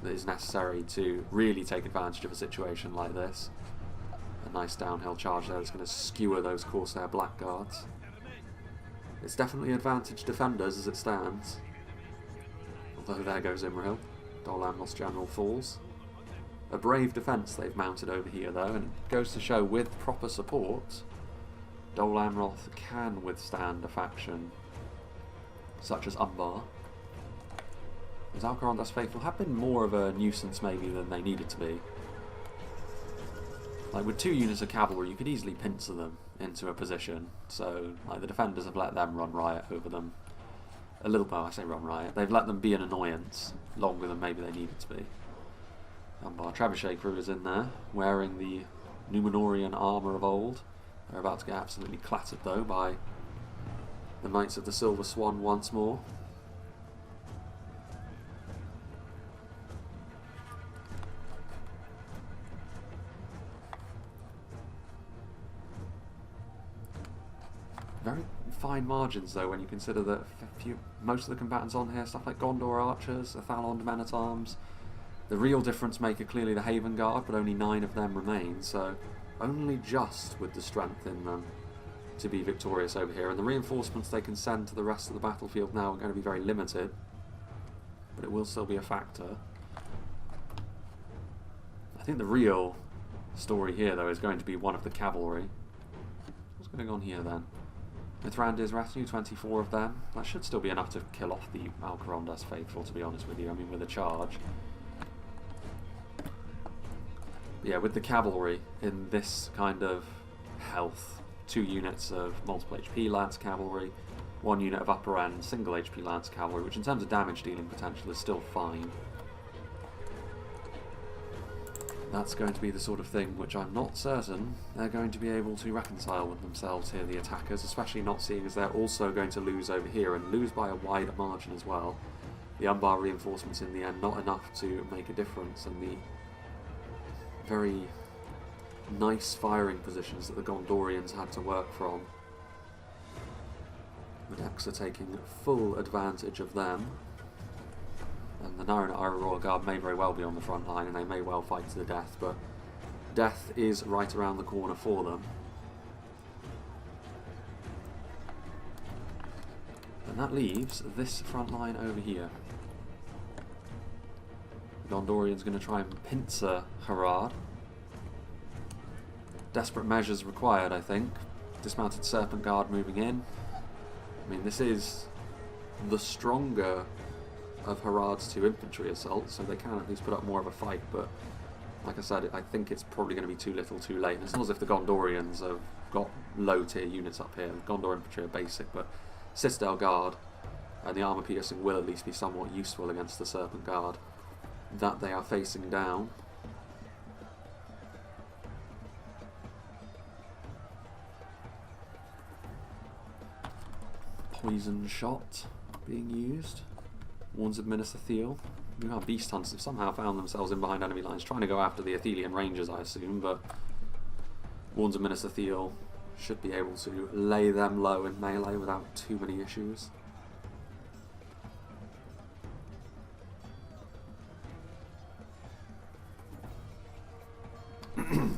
that is necessary to really take advantage of a situation like this. A nice downhill charge there that's going to skewer those Corsair Blackguards. It's definitely advantage defenders as it stands. Although there goes Imrahil. Dol Amroth's general falls. A brave defence they've mounted over here though, and it goes to show with proper support, Dol Amroth can withstand a faction such as Umbar. As Alcarondas faithful have been more of a nuisance maybe than they needed to be. Like with two units of cavalry you could easily pincer them into a position. So like the defenders have let them run riot over them a little. Well, I say run riot. They've let them be an annoyance longer than maybe they needed to be. Umbar trebuchet crew is in there, wearing the Númenórean armour of old. They're about to get absolutely clattered though by the Knights of the Silver Swan once more. Very fine margins though when you consider that most of the combatants on here, stuff like Gondor archers, Athalond men-at-arms. The real difference maker clearly the Haven Guard, but only 9 of them remain, so only just with the strength in them to be victorious over here. And the reinforcements they can send to the rest of the battlefield now are going to be very limited, but it will still be a factor. I think the real story here though is going to be one of the cavalry. What's going on here then? Mithrandir's retinue, 24 of them. That should still be enough to kill off the Alcarondas faithful, to be honest with you. I mean, with a charge. Yeah, with the cavalry in this kind of health, 2 units of multiple HP lance cavalry, 1 unit of upper end single HP lance cavalry, which in terms of damage dealing potential is still fine. That's going to be the sort of thing which I'm not certain they're going to be able to reconcile with themselves here, the attackers, especially not seeing as they're also going to lose over here, and lose by a wider margin as well. The Umbar reinforcements in the end not enough to make a difference, and the very nice firing positions that the Gondorians had to work from. The Dax are taking full advantage of them. And the Naran Royal Guard may very well be on the front line, and they may well fight to the death, but death is right around the corner for them. And that leaves this front line over here. The Gondorian's going to try and pincer Harad. Desperate measures required, I think. Dismounted Serpent Guard moving in. I mean, this is the stronger of Harad's 2 infantry assaults, so they can at least put up more of a fight, but like I said, I think it's probably going to be too little too late. It's not as if the Gondorians have got low tier units up here. The Gondor infantry are basic, but Citadel Guard and the armour piercing will at least be somewhat useful against the Serpent Guard that they are facing down. Poison shot being used. Warns of Minas Ithil. Our beast hunters have somehow found themselves in behind enemy lines, trying to go after the Athelian Rangers, I assume, but Warns of Minas Ithil should be able to lay them low in melee without too many issues. And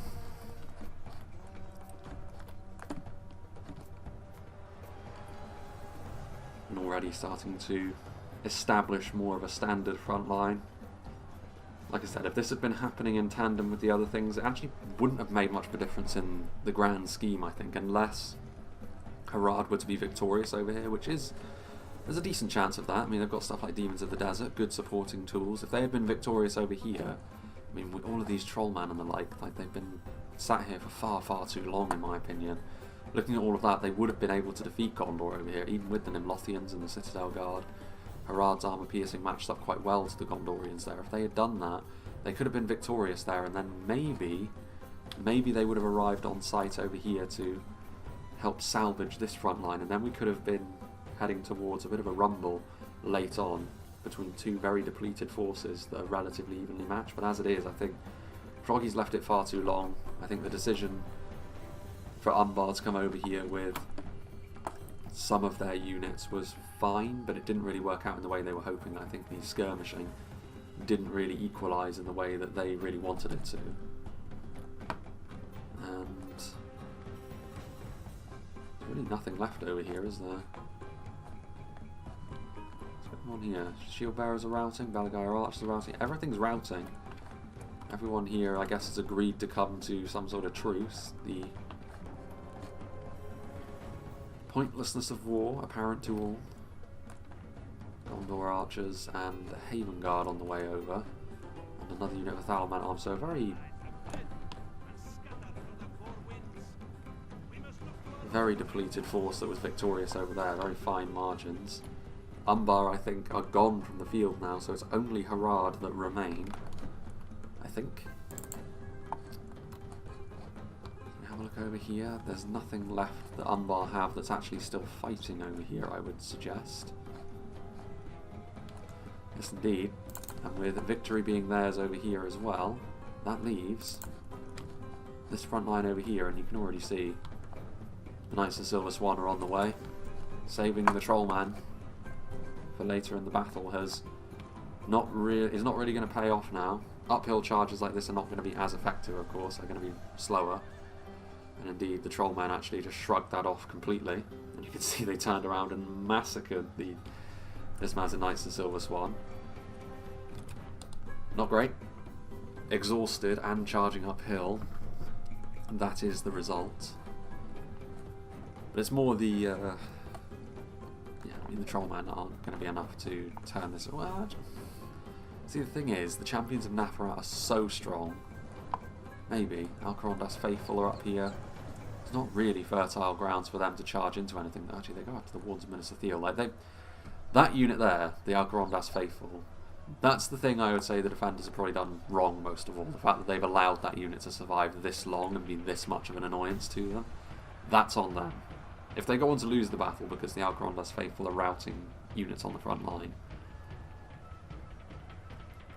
already starting to establish more of a standard front line. Like I said, if this had been happening in tandem with the other things, it actually wouldn't have made much of a difference in the grand scheme, I think, unless Harad were to be victorious over here, which is, there's a decent chance of that. I mean, they've got stuff like Demons of the Desert, good supporting tools. If they had been victorious over here, I mean, with all of these Trollmen and the like they've been sat here for far, far too long, in my opinion. Looking at all of that, they would have been able to defeat Gondor over here, even with the Nimlothians and the Citadel Guard. Harad's armour piercing matched up quite well to the Gondorians there. If they had done that, they could have been victorious there, and then maybe they would have arrived on site over here to help salvage this front line, and then we could have been heading towards a bit of a rumble late on between 2 very depleted forces that are relatively evenly matched. But as it is, I think Froggy's left it far too long. I think the decision for Umbar to come over here with some of their units was fine, but it didn't really work out in the way they were hoping. I think the skirmishing didn't really equalise in the way that they really wanted it to. And there's really nothing left over here, is there? What's going on here? Shield bearers are routing, Balagire archers are routing, everything's routing. Everyone here, I guess, has agreed to come to some sort of truce. The pointlessness of war apparent to all. Gondor archers and the Haven Guard on the way over, and another unit of Athalon men-at-arms. So very very depleted force that was victorious over there, very fine margins. Umbar, I think, are gone from the field now, so it's only Harad that remain, I think. Have a look over here. There's nothing left that Umbar have that's actually still fighting over here, I would suggest. Yes, indeed. And with victory being theirs over here as well, that leaves this front line over here, and you can already see the Knights of Silver Swan are on the way. Saving the Trollman for later in the battle is not really going to pay off now. Uphill charges like this are not going to be as effective, of course. They're going to be slower. And indeed, the Trollman actually just shrugged that off completely. And you can see they turned around and massacred the dismounted Knights of Silver Swan. Not great. Exhausted and charging uphill. That is the result. But it's more the... yeah, I mean, the Trollmen aren't going to be enough to turn this... Well, see, the thing is, the champions of Nafarat are so strong. Maybe Alcarondas Faithful are up here. It's not really fertile grounds for them to charge into anything. Actually, they go up to the Wards of Minister Thiel. Like that unit there, the Alcarondas Faithful, that's the thing I would say the defenders have probably done wrong most of all. The fact that they've allowed that unit to survive this long and be this much of an annoyance to them. That's on them. If they go on to lose the battle because the Alcarondas Faithful are routing units on the front line,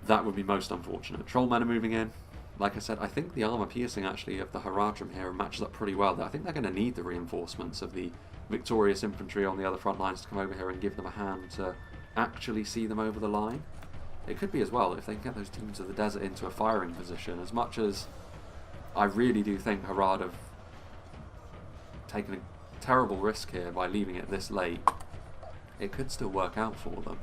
that would be most unfortunate. Trollmen are moving in. Like I said, I think the armour piercing actually of the Haradrim here matches up pretty well. I think they're going to need the reinforcements of the victorious infantry on the other front lines to come over here and give them a hand to actually see them over the line. It could be as well if they can get those Demons of the Desert into a firing position. As much as I really do think Harad have taken a terrible risk here by leaving it this late, it could still work out for them.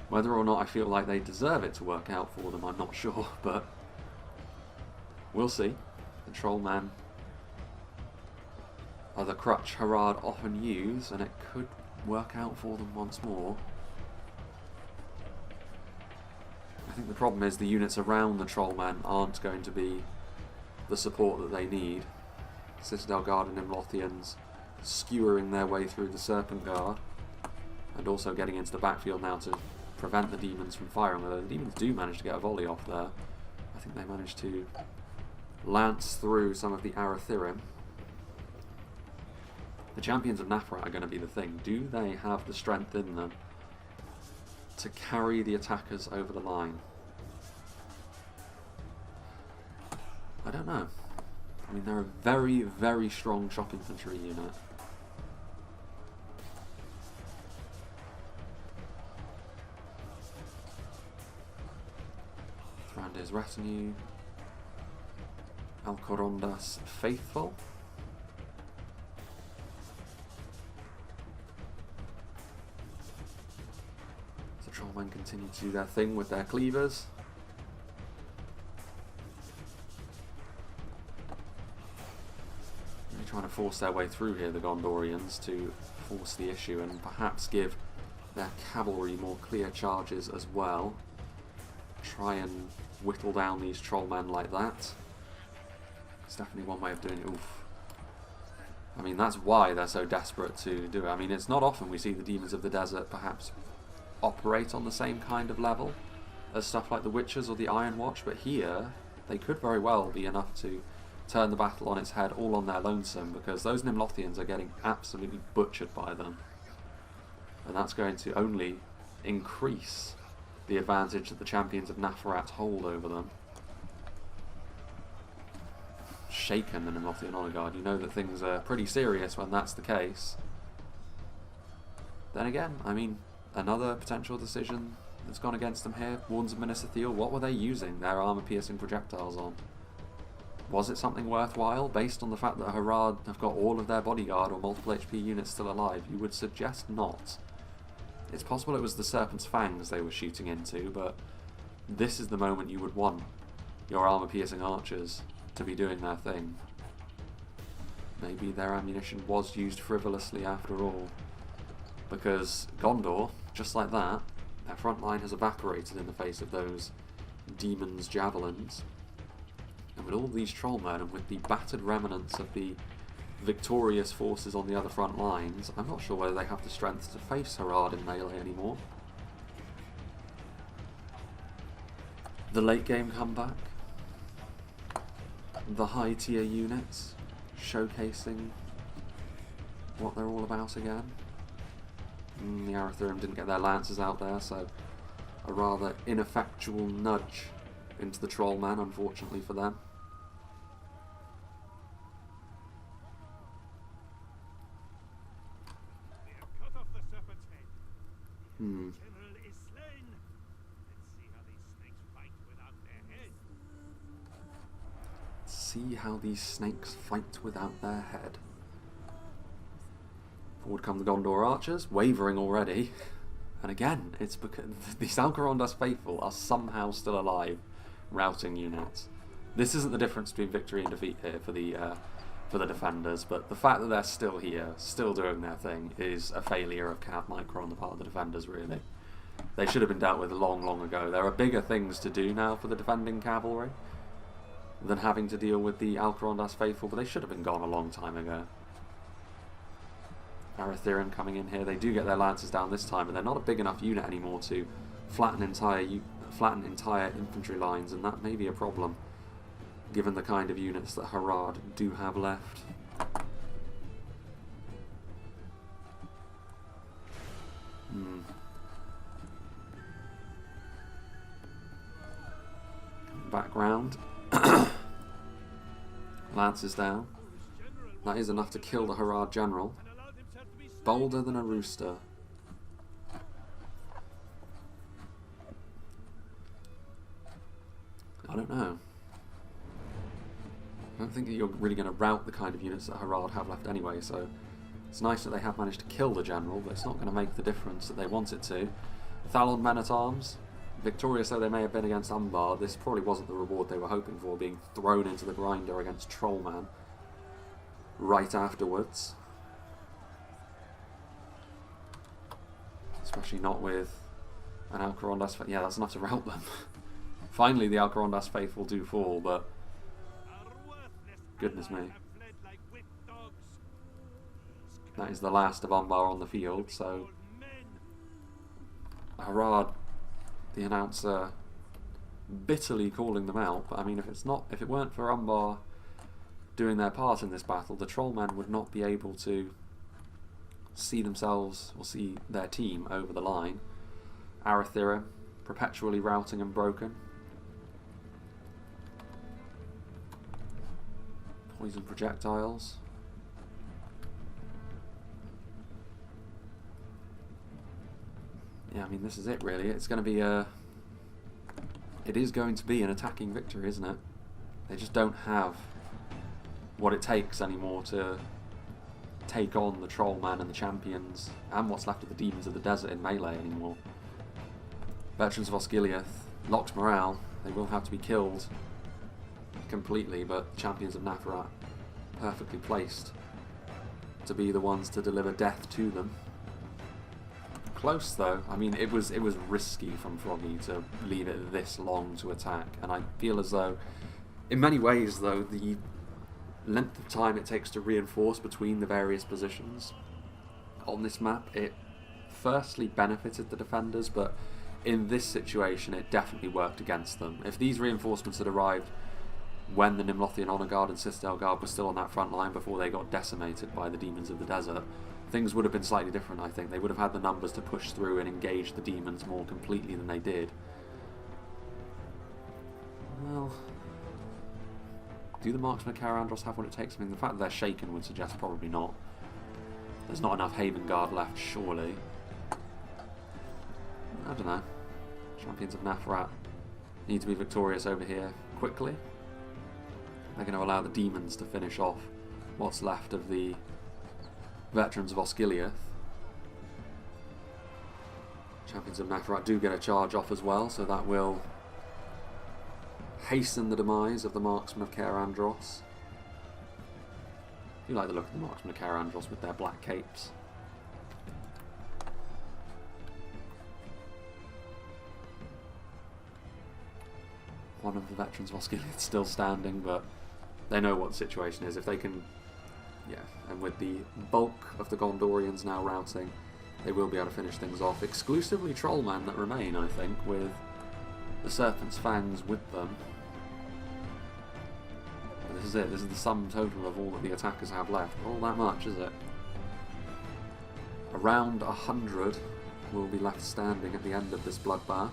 Whether or not I feel like they deserve it to work out for them, I'm not sure, but we'll see. The Trollman are the crutch Harad often use, and it could work out for them once more. I think the problem is the units around the Trollman aren't going to be the support that they need. Citadel Guard and NELEDHNINs skewering their way through the Serpent Guard, and also getting into the backfield now to prevent the demons from firing. Although the demons do manage to get a volley off there. I think they managed to lance through some of the Arathirim. The champions of Nafarat are going to be the thing. Do they have the strength in them to carry the attackers over the line? I don't know. I mean, they're a very, very strong shock infantry unit. Thrandir's retinue. Alcarondas Faithful. The Trollmen continue to do their thing with their cleavers. They're trying to force their way through here, the Gondorians, to force the issue and perhaps give their cavalry more clear charges as well. Try and whittle down these Trollmen like that. It's definitely one way of doing it. Oof. I mean, that's why they're so desperate to do it. I mean, it's not often we see the Demons of the Desert perhaps operate on the same kind of level as stuff like the Witchers or the Iron Watch, but here they could very well be enough to turn the battle on its head all on their lonesome, because those NELEDHNINs are getting absolutely butchered by them. And that's going to only increase the advantage that the champions of Nafarat hold over them. Shaken, the NELEDHNIN Honor Guard. You know that things are pretty serious when that's the case. Then again, I mean, another potential decision that's gone against them here. Wards of Minister Thiel, what were they using their armour-piercing projectiles on? Was it something worthwhile, based on the fact that Harad have got all of their bodyguard or multiple HP units still alive? You would suggest not. It's possible it was the Serpent's Fangs they were shooting into, but this is the moment you would want your armour-piercing archers to be doing their thing. Maybe their ammunition was used frivolously after all, because Gondor, just like that, their front line has evaporated in the face of those demons' javelins. And with all these Trollmen, and with the battered remnants of the victorious forces on the other front lines, I'm not sure whether they have the strength to face Harad in melee anymore. The late game comeback. The high tier units showcasing what they're all about again. The Arathurim didn't get their lances out there, so a rather ineffectual nudge into the Trollman, unfortunately for them. See how these snakes fight without their head. Forward come the Gondor archers, wavering already. And again, it's because these Alcarondas faithful are somehow still alive, routing units. This isn't the difference between victory and defeat here for the defenders, but the fact that they're still here, still doing their thing, is a failure of Cav Micro on the part of the defenders, really. They should have been dealt with long, long ago. There are bigger things to do now for the defending cavalry than having to deal with the Alcarondas faithful, but they should have been gone a long time ago. Arathurim coming in here. They do get their lances down this time, but they're not a big enough unit anymore to flatten entire infantry lines, and that may be a problem, given the kind of units that Harad do have left. Background. Lances down. That is enough to kill the Harad general. Bolder than a rooster. I don't know. I don't think that you're really going to rout the kind of units that Harad have left anyway, so it's nice that they have managed to kill the general, but it's not going to make the difference that they want it to. Thalon men-at-arms, victorious though they may have been against Umbar, this probably wasn't the reward they were hoping for, being thrown into the grinder against Trollman right afterwards. Especially not with an Alcarondas. Yeah, that's enough to rout them. Finally, the Alcarondas faithful do fall, but goodness me. That is the last of Umbar on the field, so Harad, the announcer, bitterly calling them out. But I mean, if it weren't for Umbar doing their part in this battle, the Trollmen would not be able to see themselves or see their team over the line. Arathurim perpetually routing and broken. Poison projectiles. Yeah, I mean, this is it really. It's going to be it is going to be an attacking victory, isn't it? They just don't have what it takes anymore to take on the Trollman and the champions and what's left of the demons of the desert in melee anymore. Veterans of Osgiliath, locked morale. They will have to be killed completely, but champions of Nafarat perfectly placed to be the ones to deliver death to them. Close though. I mean, it was risky from Froggy to leave it this long to attack, and I feel as though, in many ways though, the length of time it takes to reinforce between the various positions on this map, it firstly benefited the defenders, but in this situation it definitely worked against them. If these reinforcements had arrived when the Nimlothian Honor Guard and Citadel Guard were still on that front line before they got decimated by the demons of the desert, things would have been slightly different, I think. They would have had the numbers to push through and engage the demons more completely than they did. Well, do the marksmen of Carandros have what it takes? I mean, the fact that they're shaken would suggest probably not. There's not enough Haven Guard left, surely. I don't know. Champions of Nafarat need to be victorious over here quickly. They're going to allow the demons to finish off what's left of the veterans of Osgiliath. Champions of Nafarat do get a charge off as well, so that will hasten the demise of the marksmen of Carandros. I do like the look of the marksmen of Carandros with their black capes. One of the veterans of Osgiliath still standing, but they know what the situation is. If they can Yeah, and with the bulk of the Gondorians now routing, they will be able to finish things off. Exclusively Trollmen that remain, I think, with the Serpent's Fangs with them. And this is it, this is the sum total of all that the attackers have left. Not all that much, is it? Around 100 will be left standing at the end of this bloodbath.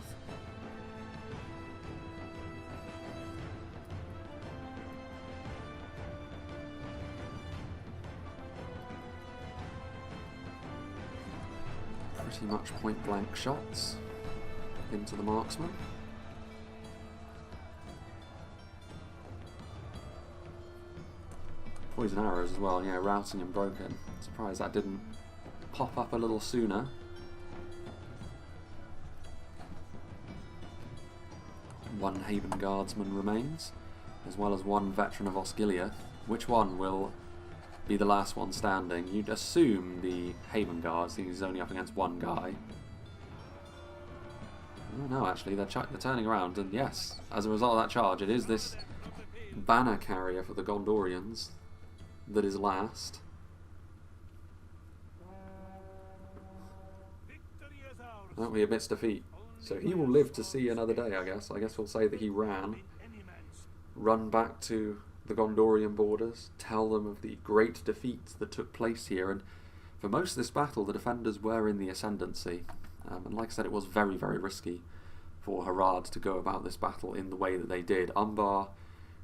Pretty much point-blank shots into the marksman. Poison arrows as well, yeah, routing and broken. Surprised that didn't pop up a little sooner. One Haven Guardsman remains, as well as one veteran of Osgiliath. Which one will be the last one standing? You'd assume the Haven Guards, he's only up against one guy. Oh, no, actually, they're turning around, and yes, as a result of that charge, it is this banner carrier for the Gondorians that is last. That we admits defeat. So he will live to see another day, I guess. I guess we'll say that he run back to the Gondorian borders, tell them of the great defeats that took place here, and for most of this battle the defenders were in the ascendancy. And like I said, it was very, very risky for Harad to go about this battle in the way that they did. Umbar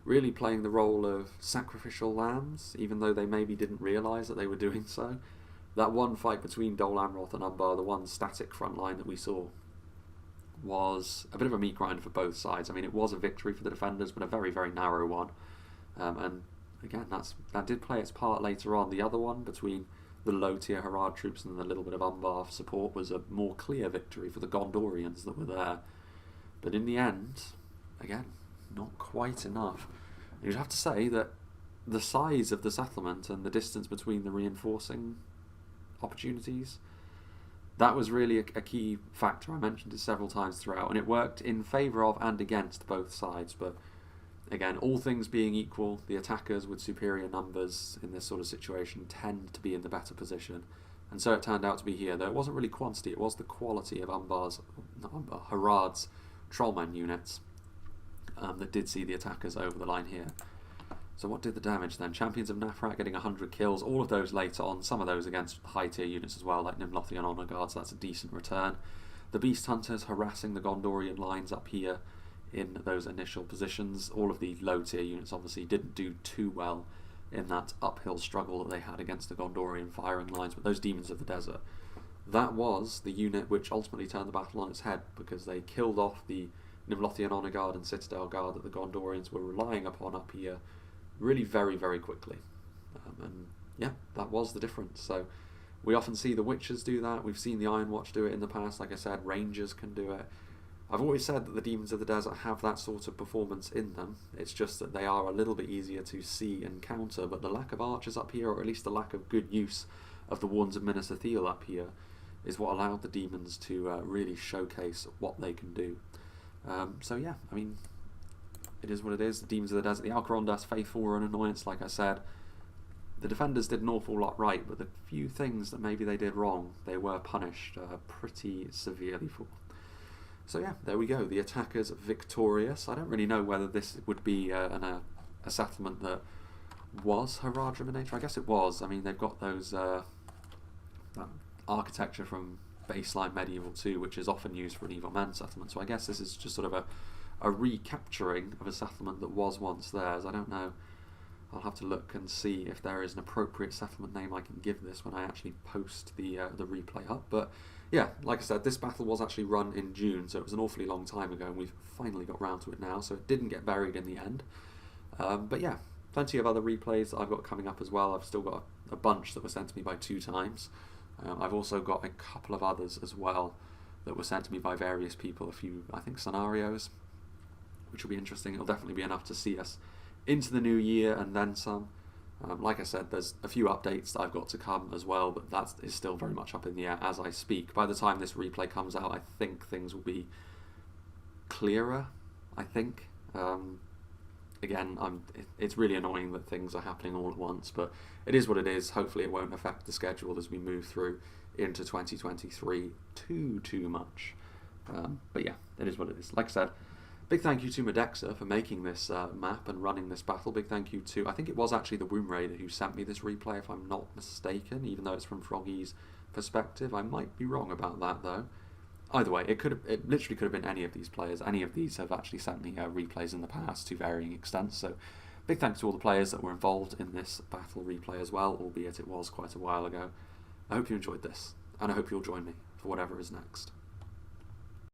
really playing the role of sacrificial lambs, even though they maybe didn't realise that they were doing so. That one fight between Dol Amroth and Umbar, the one static front line that we saw, was a bit of a meat grinder for both sides. I mean, it was a victory for the defenders, but a very, very narrow one. And again, that did play its part later on. The other one, between the low-tier Harad troops and the little bit of Umbar support, was a more clear victory for the Gondorians that were there. But in the end, again, not quite enough. You'd have to say that the size of the settlement and the distance between the reinforcing opportunities, that was really a key factor. I mentioned it several times throughout, and it worked in favour of and against both sides. But again, all things being equal, the attackers with superior numbers in this sort of situation tend to be in the better position, and so it turned out to be here. Though it wasn't really quantity, it was the quality of Harad's Trollman units that did see the attackers over the line here. So what did the damage then? Champions of Nafrat getting 100 kills, all of those later on, some of those against high tier units as well, like Nimlothian Honour Guards, so that's a decent return. The Beast Hunters harassing the Gondorian lines up here in those initial positions. All of the low tier units obviously didn't do too well in that uphill struggle that they had against the Gondorian firing lines, but those Demons of the Desert, that was the unit which ultimately turned the battle on its head, because they killed off the Nimlothian Honour Guard and Citadel Guard that the Gondorians were relying upon up here really very, very quickly. And yeah, that was the difference. So we often see the Witchers do that. We've seen the Iron Watch do it in the past. Like I said, Rangers can do it. I've always said that the Demons of the Desert have that sort of performance in them. It's just that they are a little bit easier to see and counter, but the lack of archers up here, or at least the lack of good use of the Wardens of Minas Ithil up here, is what allowed the Demons to really showcase what they can do. So yeah, I mean, it is what it is. The Demons of the Desert, the Alcarondas faithful were an annoyance, like I said. The defenders did an awful lot right, but the few things that maybe they did wrong, they were punished pretty severely for. So yeah, there we go. The attackers victorious. I don't really know whether this would be a settlement that was Harad Riminator. I guess it was. I mean, they've got those that architecture from baseline Medieval 2, which is often used for an evil man settlement. So I guess this is just sort of a recapturing of a settlement that was once theirs. I don't know. I'll have to look and see if there is an appropriate settlement name I can give this when I actually post the replay up. But yeah, like I said, this battle was actually run in June, so it was an awfully long time ago, and we've finally got round to it now, so it didn't get buried in the end. But yeah, plenty of other replays that I've got coming up as well. I've still got a bunch that were sent to me by 2 times. I've also got a couple of others as well that were sent to me by various people, a few, I think, scenarios, which will be interesting. It'll definitely be enough to see us into the new year and then some. Like I said, there's a few updates that I've got to come as well, but that is still very much up in the air as I speak. By the time this replay comes out, I think things will be clearer, I think. again, it's really annoying that things are happening all at once, but it is what it is. Hopefully it won't affect the schedule as we move through into 2023 too much. But yeah, it is what it is. Like I said, big thank you to Medexa for making this map and running this battle. Big thank you to, I think it was actually the Womb Raider who sent me this replay, if I'm not mistaken, even though it's from Froggy's perspective. I might be wrong about that though. Either way, it literally could have been any of these players. Any of these have actually sent me replays in the past to varying extents. So big thanks to all the players that were involved in this battle replay as well, albeit it was quite a while ago. I hope you enjoyed this, and I hope you'll join me for whatever is next.